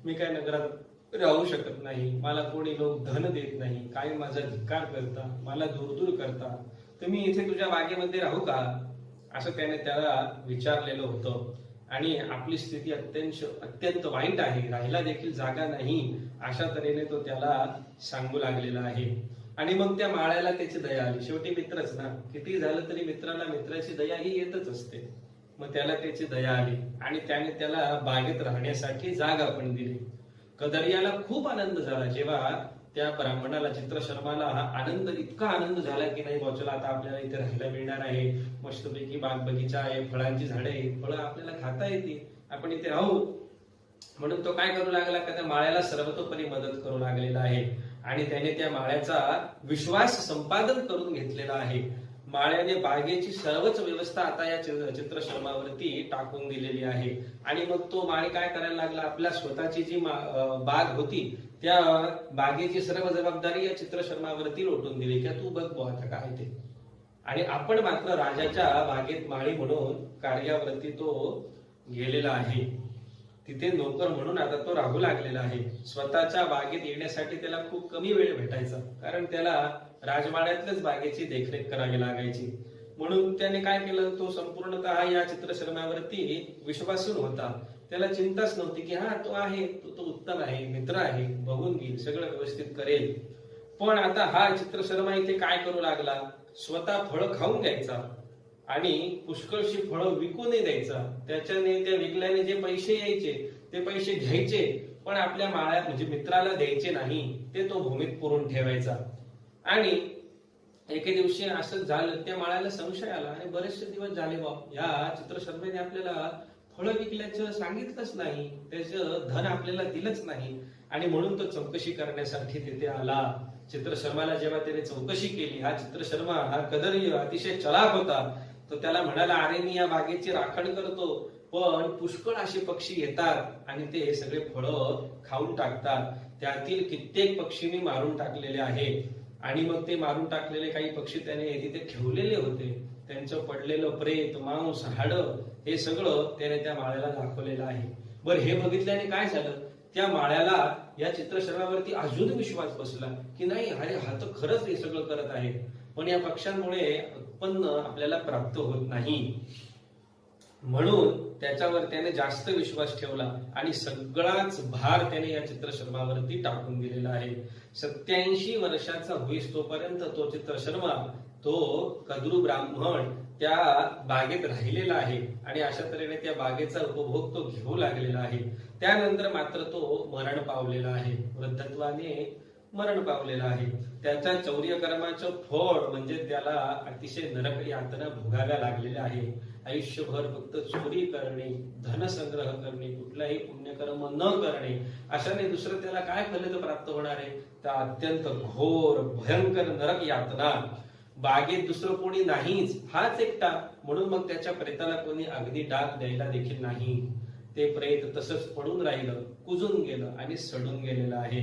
मी काय नगरात राहू शकत नाही, मला कोणी लोक धन देत नाही, काय माझा धिक्कार करता, मला दूर दूर करता, तर मी इथे तुझ्या बागेमध्ये राहू का, असं त्याने त्याला विचारलेलं होतं. आणि आपली स्थिती अत्यंत वाईट आहे, राहायला देखील जागा नाही, अशा तऱ्हेने तो त्याला सांगू लागलेला आहे. आणि मग त्या माळ्याला त्याची दया आली. शेवटी मित्रच ना, किती झालं तरी मित्राला मित्राची दया ही येतच असते. मग त्याला त्याची दया आली आणि त्याने त्याला बागेत राहण्यासाठी जागा पण दिली. कदर्याला खूप आनंद झाला जेव्हा त्या ब्राह्मणाला, चित्रशर्माला आनंद, इतका आनंद झाला की नाही बोचला, आता आपल्याला इथे राहायला मिळणार आहे, मस्तपैकी बाग बगीचा आहे, फळांची झाडे आहेत, फळं आपल्याला खाता येते, आपण इथे राहू. म्हणून तो काय करू लागला का त्या माळ्याला सर्वतोपरी मदत करू लागलेला आहे आणि त्याने त्या माळ्याचा विश्वास संपादन करून घेतलेला आहे. माळ्याने बागेची सर्वच व्यवस्था आता या चित्रशर्मावरती टाकून दिलेली आहे. आणि मग तो माळी काय करायला लागला, आपल्या स्वतःची जी बाग होती त्या बागेची सर्व जबाबदारी या चित्रशर्मावरती लोटून दिली की तू बघ बुवा आता काय ते. आणि आपण मात्र राजाच्या बागेत माळी म्हणून कार्यावरती तो गेलेला आहे. तिथे नोकर म्हणून आता तो राहू लागलेला आहे. स्वतःच्या बागेत येण्यासाठी त्याला खूप कमी वेळ भेटायचा, कारण त्याला राजवाड्यातल्याच बागेची देखरेख करावी लागायची. म्हणून त्याने काय केलं, तो संपूर्णतः या चित्रशर्मावरती विश्वासू होता. त्याला चिंताच नव्हती की हा तो आहे, तो उत्तम आहे, मित्र आहे, बघून घेईल, सगळं व्यवस्थित करेल. पण आता हा चित्रशर्मा इथे काय करू लागला, स्वतः फळं खाऊन घ्यायचा आणि पुष्कळशी फळं विकूनही द्यायचा. त्याच्याने त्या विकल्याने जे पैसे यायचे ते पैसे घ्यायचे, पण आपल्या माळ्या म्हणजे मित्राला द्यायचे नाही, ते तो भूमीत पुरून ठेवायचा. आणि एके दिवशी असं झालं, त्या माळ्याला संशय आला आणि बरेचसे दिवस झाले बा या चित्रशर्मेने आपल्याला फळं विकल्याचं सांगितलंच नाही, त्याचं धन आपल्याला दिलंच नाही. आणि म्हणून तो चौकशी करण्यासाठी तिथे आला. चित्रशर्माला जेव्हा त्याने चौकशी केली, हा चित्रशर्मा हा कदरी अतिशय चलाक होता, तो त्याला म्हणाला, अरे मी या बागेची राखण करतो, पण पुष्कळ असे पक्षी येतात आणि ते सगळे फळं खाऊन टाकतात. त्यातील कित्येक पक्षी मी मारून टाकलेले आहे. आणि मग ते मारून टाकलेले काही पक्षी त्याने तिथे ठेवलेले होते. त्यांचं पडलेलं प्रेत, मांस, हाडं हे सगळं त्याने त्या माळ्याला दाखवलेलं आहे. बरं, हे बघितल्याने काय झालं, त्या माळ्याला या चित्रशर्मावरती अजून विश्वास बसला की नाही, अरे हा तर खरंच हे सगळं करत आहे, पण या पक्ष्यांमुळे उत्पन्न आपल्याला प्राप्त होत नाही. म्हणून त्याच्यावर त्याने जास्त विश्वास ठेवला आणि सगळाच भार त्याने या चित्रशर्मावरती टाकून दिलेला आहे. 87 वर्षाचा होईस तोपर्यंत तो चित्रशर्मा, तो कद्रू ब्राह्मण त्या बागेत राहिलेला आहे आणि अशा तऱ्हेने त्या बागेचा उपभोग तो घेऊ लागलेला आहे. त्यानंतर मात्र तो मरण पावलेला आहे, वृद्धत्वाने मरण पावलेला आहे. त्याच्या चौर्यकर्माचं फळ म्हणजे त्याला अतिशय नरक यातना भोगाव्या लागलेल्या आहे. आयुष्यभर फक्त चोरी करणे, धनसंग्रह करणे, कुठलाही पुण्यकर्म न करणे, अशाने दुसरं त्याला काय फलित प्राप्त होणार आहे, तर अत्यंत घोर भयंकर नरक यातना. बागेत दुसरं कोणी नाहीच, हाच एकटा, म्हणून मग त्याच्या प्रेताला कोणी अग्नी डाग द्यायला देखील नाही. ते प्रेत तसंच पडून राहिलं, कुजून गेलं आणि सडून गेलेलं आहे.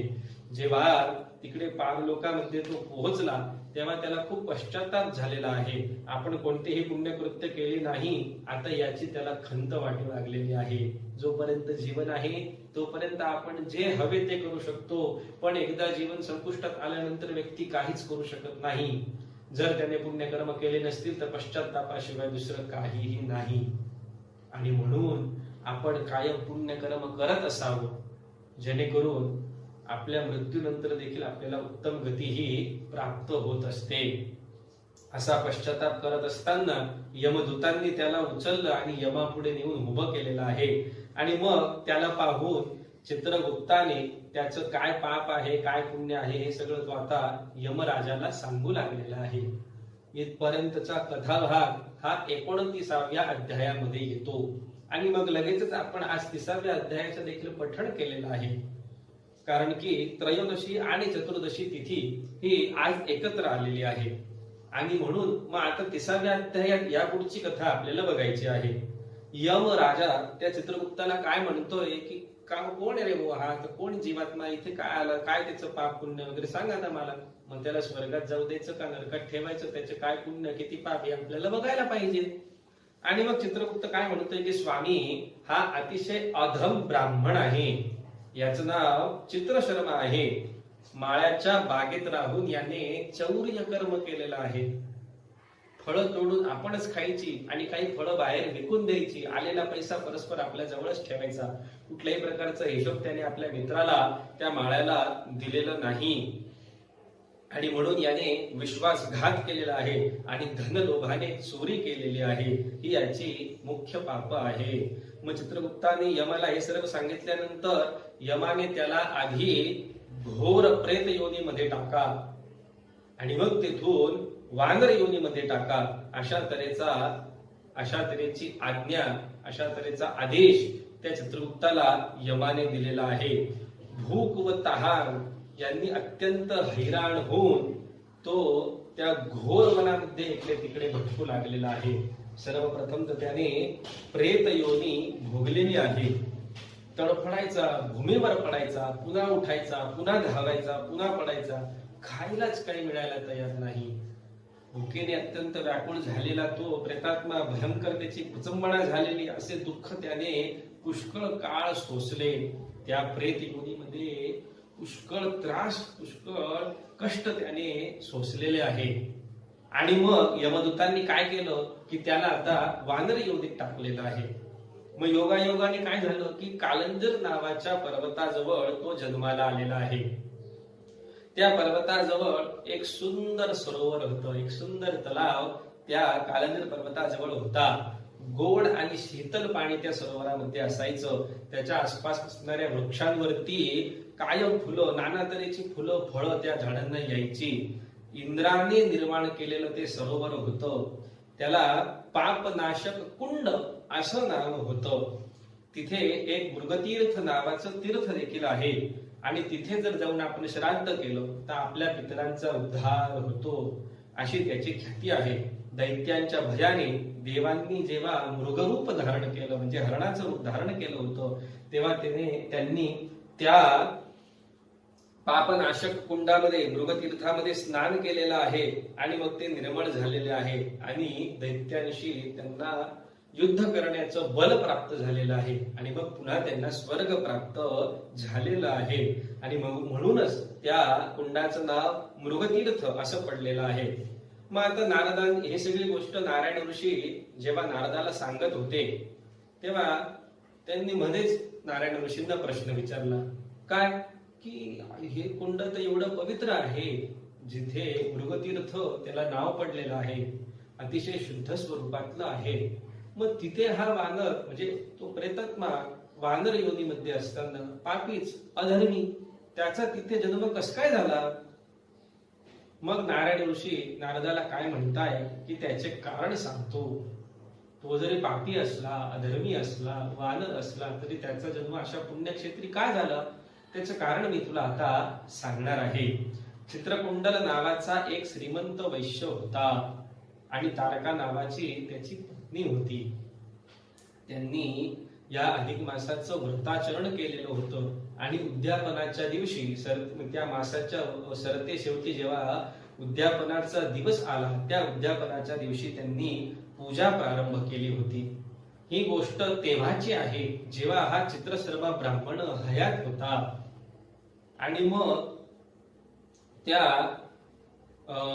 जेव्हा तिकडे पारलोकामध्ये तो पोहोचला तेव्हा त्याला खूप पश्चाताप झालेला आहे. आपण कोणतेही पुण्यकृत्य केले नाही, आता याची त्याला खंत वाटू लागलेली आहे. जोपर्यंत जीवन आहे तोपर्यंत आपण जे हवे ते करू शकतो, पण एकदा जीवन संपुष्टात आल्यानंतर व्यक्ती काहीच करू शकत नाही. जर त्याने पुण्यकर्म केले नसतील तर पश्चातापाशिवाय दुसरं काहीही नाही. आणि म्हणून आपण कायम पुण्यकर्म करत असावं, जेणेकरून आपल्या मृत्यूनंतर देखील आपल्याला उत्तम गती ही प्राप्त होत असते. असा पश्चाताप करत असताना यमदूतांनी त्याला उचललं आणि यमापुढे नेऊन उभं केलेलं आहे. आणि मग त्याला पाहून चित्रगुप्ताने त्याचं काय पाप आहे, काय पुण्य आहे, हे सगळं तो आता यमराजाला सांगू लागलेला आहे. इथपर्यंतचा कथाभाग हा 29व्या अध्यायामध्ये येतो. आणि मग लगेचच आपण आज 30व्या अध्यायाचं देखील पठण केलेलं आहे, कारण की त्रयोदशी आणि चतुर्दशी तिथी ही आज एकत्र आलेली आहे. आणि म्हणून मग आता 30व्या अध्यायात या पुढची कथा आपल्याला बघायची आहे. यम राजा त्या चित्रगुप्ताला काय म्हणतोय की कोण आहे रे बुवा हा, तर कोण जीवात्मा, इथे काय आला, काय त्याचं पाप पुण्य वगैरे सांगा ना मला. मग त्याला स्वर्गात जाऊ द्यायचं का नरकात ठेवायचं, त्याचे काय पुण्य किती पाप हे आपल्याला बघायला पाहिजे. आणि मग चित्रगुप्त काय म्हणतोय की स्वामी हा अतिशय अधम ब्राह्मण आहे, याचं नाव चित्रशर्मा आहे. माळ्याच्या बागेत राहून याने चौर्य कर्म केलेलं आहे. फळं तोडून आपणच खायची आणि काही फळं बाहेर विकून द्यायची, आलेला पैसा परस्पर आपल्या जवळच ठेवायचा. कुठल्याही प्रकारचा हिशोब त्याने आपल्या मित्राला त्या माळ्याला दिलेला नाही. आणि म्हणून याने विश्वासघात केलेला आहे आणि धनलोभाने चोरी केलेली आहे, ही याची मुख्य पाप आहे. मग चित्रगुप्ताने यमाला हे सर्व सांगितल्यानंतर यमाने त्याला आधी घोर प्रेत योनीमध्ये टाका आणि मग तेथून वानर योनीमध्ये टाका, अशा तऱ्हेची आज्ञा, अशा तऱ्हेचा आदेश त्या चित्रगुप्ताला यमाने दिलेला आहे. भूक व तहान यांनी अत्यंत हैराण होऊन तो त्या घोर वनामध्ये इकडे तिकडे भटकू लागलेला आहे. सर्वप्रथम तर त्याने प्रेत योनी भोगलेली आहे. तडफडायचा, भूमीवर पडायचा, पुन्हा उठायचा, पुन्हा धावायचा, पुन्हा पडायचा, खायलाच काही मिळायला तयार नाही. भुकेने अत्यंत व्याकुळ झालेला तो प्रेतात्मा, भयंकर त्याची कुचंबणा झालेली, असे दुःख त्याने पुष्कळ काळ सोसले. त्या प्रेत योनीमध्ये पुष्कळ त्रास, पुष्कळ कष्ट त्याने सोसलेले आहे. आणि मग यमदूतांनी काय केलं की त्याला आता वानर योनीत टाकलेलं आहे. मग योगायोगाने काय झालं की कालंजर नावाच्या पर्वताजवळ तो जन्माला आलेला आहे. त्या पर्वताजवळ एक सुंदर सरोवर होतं, एक सुंदर तलाव त्या कालंजर पर्वताजवळ होता. गोड आणि शीतल पाणी त्या सरोवरामध्ये असायचं. त्याच्या आसपास असणाऱ्या वृक्षांवरती कायम फुलं, नाना तऱ्हेची फुलं, फळं त्या झाडांना यायची. इंद्राने निर्माण केलेलं ते सरोवर होतं. त्याला पापनाशक कुंड असं नाव होतं. तिथे एक मृगतीर्थ नावाचं तीर्थ देखील आहे. आणि तिथे जर जाऊन आपण श्राद्ध केलं तर आपल्या पितरांचा उद्धार होतो, अशी त्याची ख्याती आहे. दैत्यांच्या भयाने देवांनी जेव्हा मृगरूप धारण केलं, म्हणजे हरणाचं रूप धारण केलं होतं, तेव्हा त्यांनी त्या पापनाशक कुंडामध्ये, मृगतीर्थामध्ये स्नान केलेलं आहे. आणि मग ते निर्मळ झालेले आहे. आणि दैत्यांशी त्यांना युद्ध करण्याचं बल प्राप्त झालेलं आहे. आणि मग पुन्हा त्यांना स्वर्ग प्राप्त झालेलं आहे. आणि मग म्हणूनच त्या कुंडाचं नाव मृगतीर्थ असं पडलेलं आहे. मग आता नारदान हे सगळी गोष्ट नारायण ऋषी जेव्हा नारदाला सांगत होते, तेव्हा त्यांनी मध्येच नारायण ऋषींना प्रश्न विचारला. काय की हे कुंड तर एवढं पवित्र आहे, जिथे मृगतीर्थ त्याला नाव पडलेलं आहे, अतिशय शुद्ध स्वरूपातलं आहे. मग तिथे हा वानर, म्हणजे तो प्रेतात्मा वानर योनीमध्ये असताना पापीच, अधर्मी, त्याचा तिथे जन्म कस काय झाला? मग नारायण ऋषी नारदाला काय म्हणताय की त्याचे कारण सांगतो. तो जरी पापी असला, अधर्मी असला, वानर असला, तरी त्याचा जन्म अशा पुण्यक्षेत्री का झाला, त्याचं कारण मी तुला आता सांगणार आहे. चित्रकुंडल नावाचा एक श्रीमंत वैश्य होता आणि तारका नावाची त्याची पत्नी होती. त्यांनी या अधिक मासाचं व्रताचरण केलेलं होतं. आणि उद्यापनाच्या दिवशी त्या मासाच्या सरते शेवटी जेव्हा उद्यापनाचा दिवस आला, त्या उद्यापनाच्या दिवशी त्यांनी पूजा प्रारंभ केली होती. ही गोष्ट तेव्हाची आहे जेव्हा हा चित्रशर्मा ब्राह्मण हयात होता. आणि मग त्या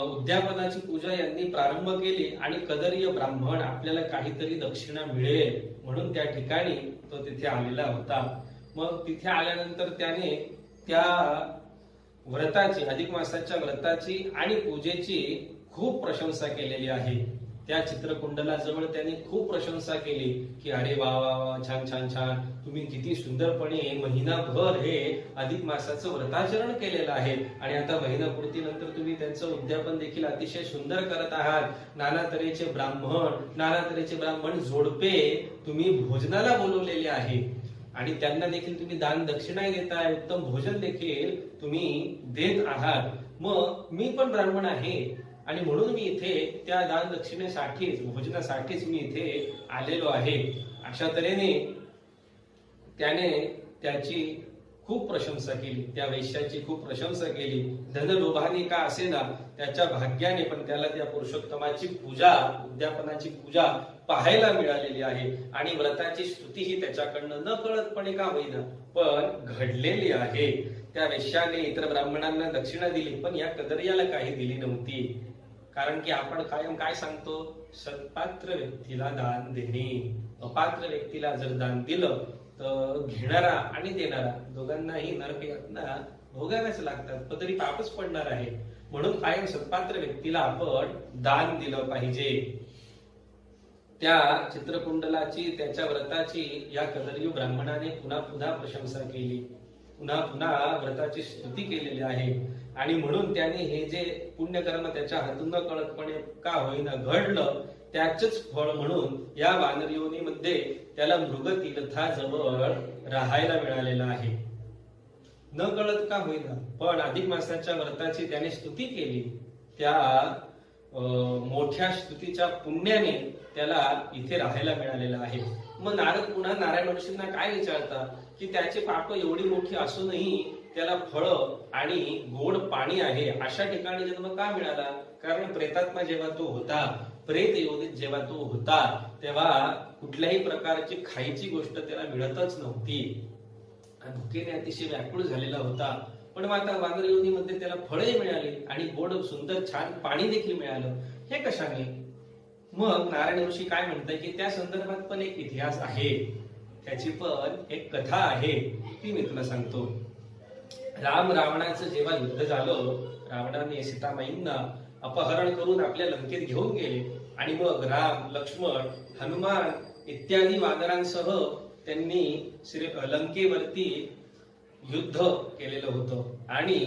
उद्यापनाची पूजा यांनी प्रारंभ केली. आणि कदरीय ब्राह्मण आपल्याला काहीतरी दक्षिणा मिळेल म्हणून त्या ठिकाणी तो तिथे आलेला होता. मग तिथे आल्यानंतर त्याने त्या व्रताची, अधिक मासाच्या व्रताची आणि पूजेची खूप प्रशंसा केलेली आहे. त्या चित्रकुंडला जवळ त्यांनी खूप प्रशंसा केली की अरे वा वा वा, छान छान छान, तुम्ही किती सुंदरपणे महिनाभर हे अधिक मासाचं व्रताचरण केलेलं आहे. आणि आता महिनापूर्ती नंतर तुम्ही त्यांचं उद्यापन देखील अतिशय सुंदर करत आहात. नाना तऱ्हेचे ब्राह्मण जोडपे तुम्ही भोजनाला बोलवलेले आहे. आणि त्यांना देखील तुम्ही दान दक्षिणा देताय, उत्तम भोजन देखील तुम्ही देत आहात. मग मी पण ब्राह्मण आहे आणि म्हणून मी इथे त्या दान दक्षिणेसाठीच, भोजनासाठीच मी इथे आलेलो आहे. अशा तऱ्हेने त्याने त्याची खूप प्रशंसा केली, त्या वैश्याची खूप प्रशंसा केली. धनलोभाने का असेना, त्याच्या भाग्याने पण त्याला त्या पुरुषोत्तमाची पूजा, उद्यापनाची पूजा पाहायला मिळालेली आहे. आणि व्रताची स्तुती ही त्याच्याकडनं न कळतपणे का होईना पण घडलेली आहे. त्या वैश्याने इतर ब्राह्मणांना दक्षिणा दिली, पण या कदरियाला काही दिली नव्हती. कारण की आपण कायम काय सांगतो, सत्पात्र व्यक्तीला दान देणे. अपात्र व्यक्तीला जर दान दिलं तर घेणारा आणि देणारा दोघांनाही नरक यातना भोगाव्याच लागतात, पण तरी पापच पडणार आहे. म्हणून कायम सत्पात्र व्यक्तीला आपण दान दिलं पाहिजे. त्या चित्रकुंडलाची, त्याच्या व्रताची या कदरीय ब्राह्मणाने पुन्हा पुन्हा प्रशंसा केली, पुन्हा पुन्हा व्रताची स्तुती केलेली आहे. आणि म्हणून त्याने हे जे पुण्यकर्म त्याच्या हातून न कळतपणे का होईना घडलं, त्याचंच फळ म्हणून या वानर योनीमध्ये त्याला मृगतीर्थाजवळ राहायला मिळालेलं आहे. न कळत का होईना, पण अधिक मासाच्या व्रताची त्याने स्तुती केली. त्या मोठ्या स्तुतीच्या पुण्याने त्याला इथे राहायला मिळालेलं आहे. मग नारद पुन्हा नारायण ऋषींना काय विचारतात की त्याचे पाप एवढी मोठी असूनही त्याला फळं आणि गोड पाणी आहे अशा ठिकाणी जन्म का मिळाला? कारण प्रेतात्मा जेव्हा तो होता, प्रेत योनीत जेव्हा तो होता, तेव्हा कुठल्याही प्रकारची खायची गोष्ट त्याला मिळतच नव्हती. भुकेने अतिशय व्याकुळ झालेला होता. पण आता वानर योनीमध्ये त्याला फळे मिळाली आणि गोड सुंदर छान पाणी देखील मिळालं. हे कशाने? मग नारायण ऋषी काय म्हणताय की त्या संदर्भात पण एक इतिहास आहे, त्याची पण एक कथा आहे, ती मी तुला सांगतो. राम रावणाचं जेव्हा युद्ध झालं, रावणाने सीतामाईंना अपहरण करून आपल्या लंकेत घेऊन गेले आणि मग राम, लक्ष्मण, हनुमान इत्यादी वानरांसह त्यांनी लंकेवरती युद्ध केलेलं होतं आणि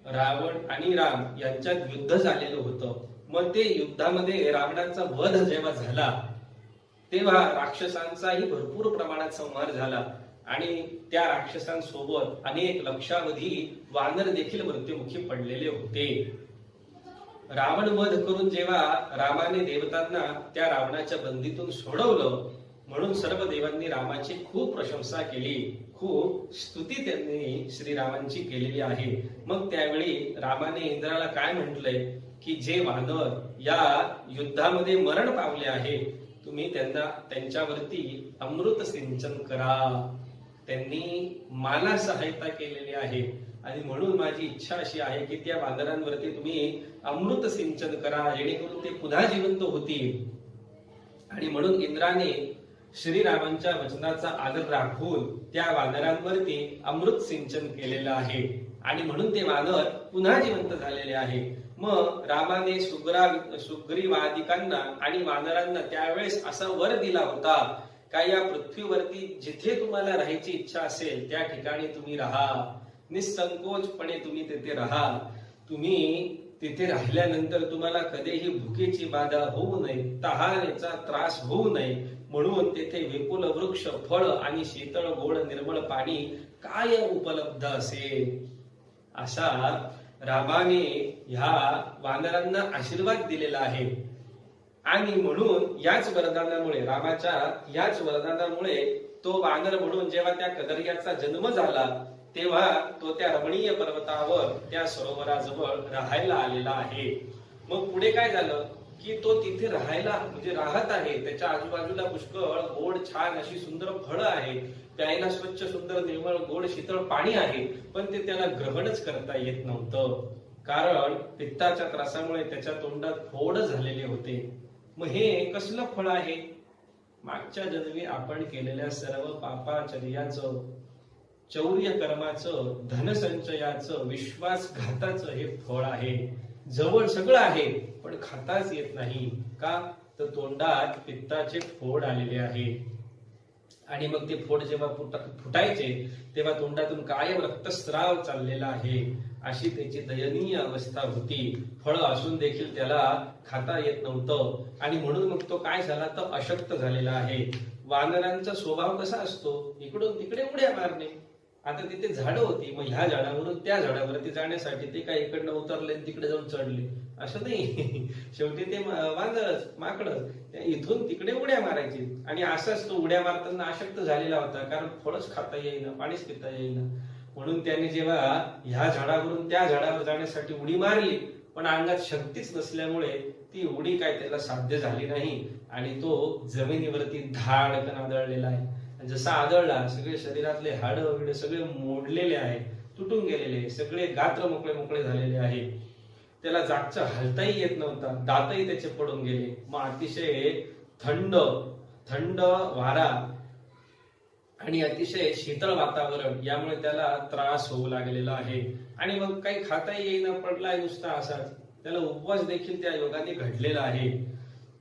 रावण आणि राम यांच्यात युद्ध झालेलं होतं. मग ते युद्धामध्ये रावणाचा वध जेव्हा झाला तेव्हा राक्षसांचाही भरपूर प्रमाणात संहार झाला आणि त्या राक्षसांसोबत अनेक लक्षावधी वानर देखील मृत्युमुखी पडलेले होते. रावण वध करून जेव्हा रामाने देवतांना त्या रावणाच्या बंदीतून सोडवलं, म्हणून सर्व देवांनी रामाची खूप प्रशंसा केली, खूप स्तुती त्यांनी श्रीरामांची केलेली आहे. मग त्यावेळी रामाने इंद्राला काय म्हटलंय की जे वानर या युद्धामध्ये मरण पावले आहे, तुम्ही त्यांच्यावरती अमृत सिंचन करा. त्यांनी मला सहायता केलेली आहे आणि म्हणून माझी इच्छा अशी आहे की त्या वानरांवरती तुम्ही अमृत सिंचन करा, जेणेकरून ते पुन्हा जिवंत होतील. आणि म्हणून इंद्राने श्रीरामांच्या वचनाचा आदर राखून त्या वानरांवरती अमृत सिंचन केलेलं आहे आणि म्हणून ते वानर पुन्हा जिवंत झालेले आहे. मग रामाने सुग्रीवादिकांना आणि वानरांना त्यावेळेस असा वर दिला होता का या पृथ्वीवरती जिथे तुम्हाला राहायची इच्छा असेल त्या ठिकाणी तुम्ही राहा, निसंकोचपणे तुम्ही तिथे राहा. तुम्ही तिथे राहिल्यानंतर तुम्हाला कधीही भुकेची बाधा होऊ नये, तहानेचा त्रास होऊ नये, म्हणून तेथे विपुल वृक्ष, फळ आणि शीतळ गोड निर्मळ पाणी काय उपलब्ध असेल. असा रामाने ह्या वानरांना आशीर्वाद दिलेला आहे. आणि म्हणून याच वरदानामुळे, रामाच्या याच वरदानामुळे तो वानर म्हणून जेव्हा त्या कदर्याचा जन्म झाला तेव्हा तो त्या रमणीय पर्वतावर त्या सरोवराजवळ राहायला आलेला आहे. मग पुढे काय झालं की तो तिथे राहायला म्हणजे राहत आहे, त्याच्या आजूबाजूला पुष्कळ गोड छान अशी सुंदर फळं आहे, प्यायला स्वच्छ सुंदर निर्मळ गोड शीतळ पाणी आहे, पण ते त्याला ग्रहणच करता येत नव्हतं. कारण पित्ताच्या त्रासामुळे त्याच्या तोंडात फोड झालेले होते. मग हे कसलं फळ आहे? मागच्या जन्मी आपण केलेल्या सर्व पापाचर्याचं, चौर्य कर्माचं, धनसंचयाचं, विश्वासघाताचं हे फळ आहे. जवळ सगळं आहे पण खाताच येत नाही. का? तर तोंडात पित्ताचे फोड आलेले आहे. आणि मग ते फोड जेव्हा फुटायचे तेव्हा तोंडातून कायम रक्तस्राव चाललेला आहे, अशी त्याची दयनीय अवस्था होती. फळ असून देखील त्याला खाता येत नव्हतं आणि म्हणून मग तो काय झाला तर अशक्त झालेला आहे. वानरांचा स्वभाव कसा असतो? इकडून तिकडे उड्या मारणे. आता तिथे झाडं होती, मग ह्या झाडावरून त्या झाडावरती जाण्यासाठी ते काय इकडनं उतरले तिकडे जाऊन चढले असं नाही. शेवटी ते वानरच, माकडच इथून तिकडे उड्या मारायची. आणि असंच तो उड्या मारताना अशक्त झालेला होता, कारण फळच खाता येईना, पाणीच पिता येईना. म्हणून त्याने जेव्हा ह्या झाडावरून त्या झाडावर जाण्यासाठी उडी मारली, पण अंगात शक्तीच नसल्यामुळे ती उडी काय त्याला साध्य झाली नाही आणि तो जमिनीवरती धाडकन आदळलेला आहे. जसा आदळला सगळे शरीरातले हाड वगैरे सगळे मोडलेले आहे, तुटून गेलेले, सगळे गात्र मोकळे मोकळे झालेले आहे. त्याला जागचं हलताही येत नव्हता, दातही त्याचे पडून गेले. मग अतिशय थंड वारा आणि अतिशय शीतळ वातावरण यामुळे त्याला त्रास होऊ लागलेला आहे. आणि मग काही खाताही येईना, पडलाय नुसता असाच. त्याला उपवास देखील त्या योगाने घडलेला आहे.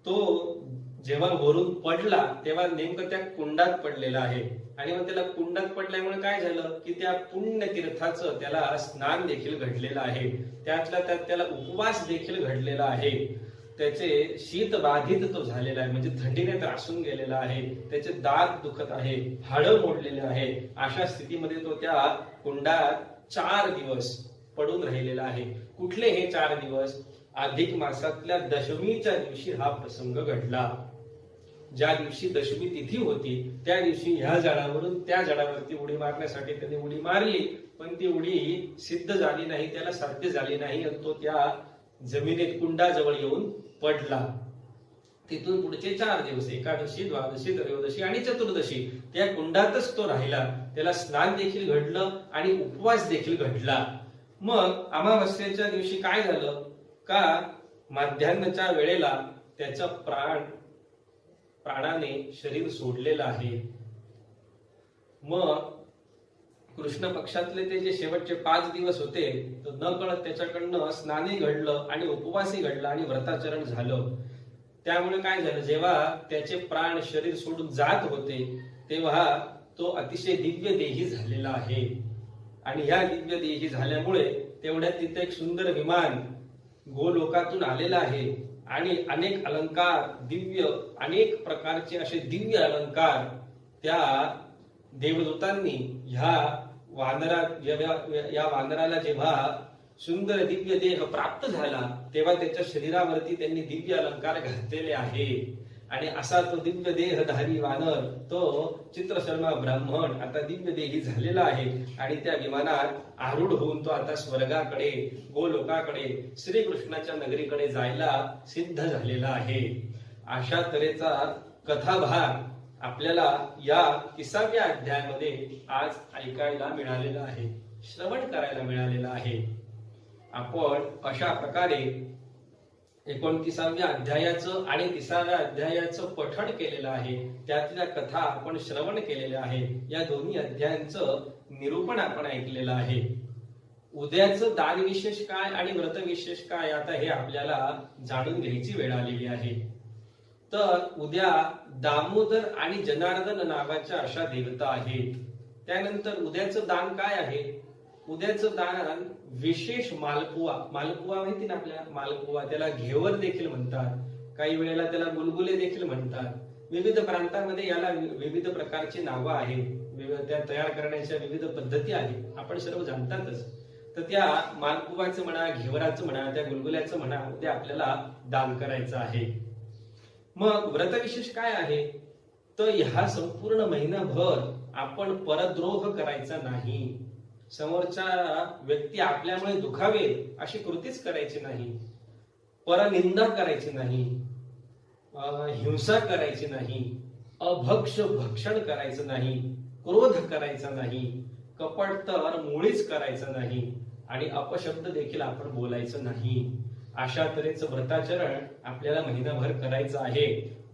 तो जेव्हा वरून पडला तेव्हा नेमकं त्या कुंडात पडलेला आहे. आणि मग त्याला कुंडात पडल्यामुळे काय झालं की त्या पुण्य तीर्थाचं त्याला स्नान देखील घडलेलं आहे. त्यातल्या त्यात त्याला उपवास देखील घडलेला आहे. त्याचे शीत बाधित तो झालेला आहे, म्हणजे थंडीने त्रासून गेलेला आहे. त्याचे दात दुखत आहे, हाडं मोडलेले आहे. अशा स्थितीमध्ये तो त्या कुंडात 4 दिवस पडून राहिलेला आहे. कुठले हे 4 दिवस? अधिक मासातल्या दशमीच्या दिवशी हा प्रसंग घडला. ज्या दिवशी दशमी तिथी होती त्या दिवशी ह्या झाडावरून त्या झाडावरती उडी मारण्यासाठी त्यांनी उडी मारली, पण ती उडी सिद्ध झाली नाही, त्याला साध्य झाली नाही आणि तो त्या जमिनीत कुंडाजवळ येऊन पडला. तिथून पुढचे 4 दिवस, एकादशी, द्वादशी, त्रयोदशी आणि चतुर्दशी त्या कुंडातच तो राहिला. त्याला स्नान देखील घडलं आणि उपवास देखील घडला. मग अमावस्येच्या दिवशी काय झालं का माध्यान्हच्या वेळेला त्याचा प्राणाने शरीर सोडलेलं आहे. मग कृष्ण पक्षातले ते जे शेवटचे 5 दिवस होते तर न कळत त्याच्याकडनं स्नानही घडलं आणि उपवासही घडला आणि व्रताचरण झालं. त्यामुळे काय झालं, जेव्हा त्याचे प्राण शरीर सोडून जात होते तेव्हा तो अतिशय दिव्य देही झालेला आहे. आणि ह्या दिव्य देही झाल्यामुळे तेवढ्यात तिथे एक सुंदर विमान गोलोकातून आलेला आहे आणि अनेक अलंकार, दिव्य अनेक प्रकारचे असे दिव्य अलंकार त्या देवदूतांनी ह्या वानराला जेव्हा सुंदर दिव्य देह प्राप्त झाला तेव्हा त्याच्या शरीरावरती त्यांनी दिव्य अलंकार घातलेले आहे. आणि असा तो दिव्य देहधारी वानर, तो चित्रशर्मा ब्राह्मण आता दिव्य देही झालेला आहे आणि त्या विमानात आरूढ होऊन तो आता स्वर्गाकडे, गोलोकाकडे, श्रीकृष्णाच्या नगरीकडे जायला सिद्ध झालेला आहे. अशा तऱ्हेचा कथाभाग आपल्याला या 30व्या अध्यायामध्ये आज ऐकायला मिळालेला आहे, श्रवण करायला मिळालेला आहे. आपण अशा प्रकारे 29व्या अध्यायाचं आणि 30व्या अध्यायाचं पठण केलेलं आहे. त्यातल्या कथा आपण श्रवण केलेल्या आहे. या दोन्ही अध्यायांचं निरूपण आपण ऐकलेलं आहे. उद्याचं दान विशेष काय आणि व्रत विशेष काय आता हे आपल्याला जाणून घ्यायची वेळ आलेली आहे. तर उद्या दामोदर आणि जनार्दन नावाच्या अशा देवता आहेत. त्यानंतर उद्याचं दान काय आहे? उद्याचं दान विशेष मालपुआ माहिती ना आपल्या, मालपुआ त्याला घेवर देखील म्हणतात, काही वेळेला त्याला गुलगुले देखील म्हणतात. विविध प्रांतांमध्ये याला विविध प्रकारची नावं आहेत, त्या तयार करण्याच्या विविध पद्धती आहेत, आपण सर्व जाणतातच. तर त्या मालपुआचं म्हणा, घेवराचं म्हणा, त्या गुलगुल्याचं म्हणा, उद्या आपल्याला दान करायचं आहे. मग व्रत विशेष काय आहे? तर ह्या संपूर्ण महिनाभर आपण परद्रोह करायचा नाही, समोरच्या व्यक्ती आपल्यामुळे दुखावे अशी कृतीच करायची नाही, परनिंदा करायची नाही, हिंसा करायची नाही, भक्षण करायचं नाही, क्रोध करायचा नाही, कपट तर मुळीच करायचं नाही आणि अपशब्द देखील आपण बोलायचं नाही. अशा तऱ्हेचं व्रताचरण आपल्याला महिनाभर करायचं आहे.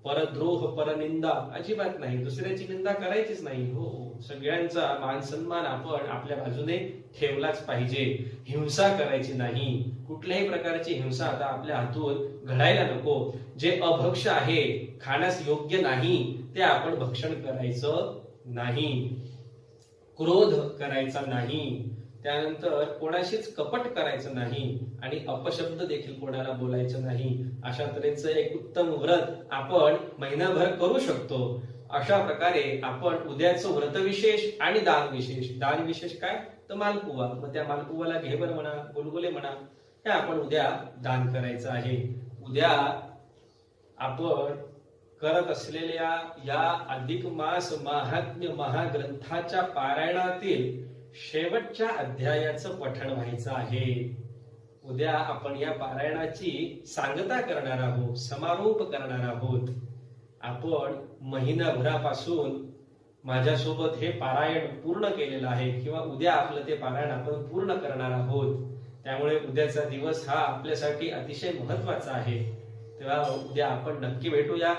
परद्रोह, परनिंदा अजिबात नाही, दुसऱ्याची निंदा करायचीच नाही. हो, सगळ्यांचा मान सन्मान आपण आपल्या बाजूने ठेवलाच पाहिजे. हिंसा करायची नाही, कुठल्याही प्रकारची हिंसा आता आपल्या हातून घडायला नको. जे अभक्ष आहे, खाण्यास योग्य नाही, ते आपण भक्षण करायचं नाही, क्रोध करायचा नाही, त्यानंतर कोणाशीच कपट करायचं नाही आणि अपशब्द देखील कोणाला बोलायचं नाही. अशा तऱ्हेचं एक उत्तम व्रत आपण महिनाभर करू शकतो. अशा प्रकारे आपण उद्याचं व्रत विशेष आणि दान विशेष, दान विशेष काय तर मालपुआ, मग त्या मालपुआला घेवर म्हणा, गुलगुले म्हणा, हे आपण उद्या दान करायचं आहे. उद्या आपण करत असलेल्या या अधिक मास महात्म्य महाग्रंथाच्या पारायणातील शेवटच्या अध्यायाचं पठण व्हायचं आहे. उद्या आपण या पारायणाची सांगता करणार आहोत, समारोप करणार आहोत. आपण महिनाभरापासून माझ्यासोबत हे पारायण पूर्ण केलेलं आहे किंवा उद्या आपलं ते पारायण आपण पूर्ण करणार आहोत. त्यामुळे उद्याचा दिवस हा आपल्यासाठी अतिशय महत्वाचा आहे. तेव्हा उद्या आपण नक्की भेटूया.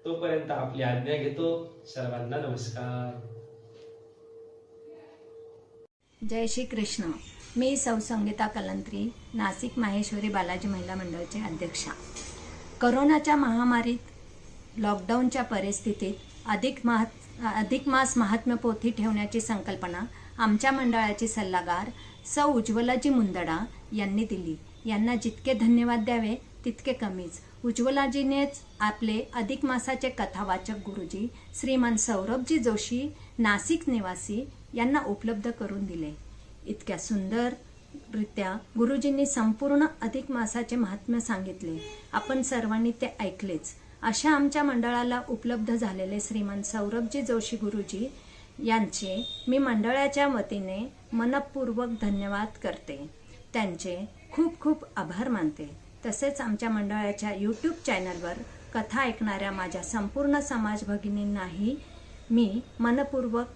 तोपर्यंत आपली आज्ञा घेतो. सर्वांना नमस्कार. जय श्री कृष्ण. मी सौ संगीता कलंत्री, नाशिक माहेश्वरी बालाजी महिला मंडळाची अध्यक्षा. करोनाच्या महामारीत लॉकडाऊनच्या परिस्थितीत अधिक मास महात्म्य पोथी ठेवण्याची संकल्पना आमच्या मंडळाची सल्लागार सौ उज्ज्वलाजी मुंदडा यांनी दिली. यांना जितके धन्यवाद द्यावे तितके कमीच. उज्ज्वलाजीनेच आपले अधिक मासाचे कथावाचक गुरुजी श्रीमान सौरभजी जोशी, नाशिक निवासी, यांना उपलब्ध करून दिले. इतक्या सुंदर रित्या गुरुजींनी संपूर्ण अधिक मासाचे महात्म्य सांगितले. आपण सर्वांनी ते ऐकलेच. अशा आमच्या मंडळाला उपलब्ध झालेले श्रीमंत सौरभजी जोशी गुरुजी यांचे मी मंडळाच्या वतीने मनपूर्वक धन्यवाद करते. त्यांचे खूप खूप आभार मानते. तसेच आमच्या मंडळाच्या यूट्यूब चॅनलवर कथा ऐकणाऱ्या माझ्या संपूर्ण समाज भगिनींनाही मी मनपूर्वक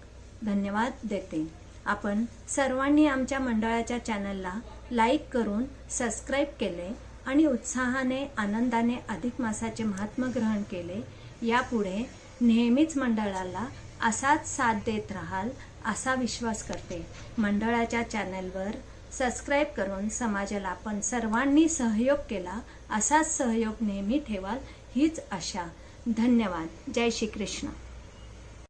धन्यवाद देते. आपण सर्वांनी आमच्या मंडळाच्या चॅनलला लाईक करून सबस्क्राईब केले आणि उत्साहाने आनंदाने अधिक मासाचे महात्म्य ग्रहण केले. यापुढे नेहमीच मंडळाला असाच साथ देत राहाल असा विश्वास करते. मंडळाच्या चॅनलवर सबस्क्राईब करून समाजाला आपण सर्वांनी सहयोग केला असाच सहयोग नेहमी ठेवाल हीच आशा. धन्यवाद. जय श्री कृष्ण.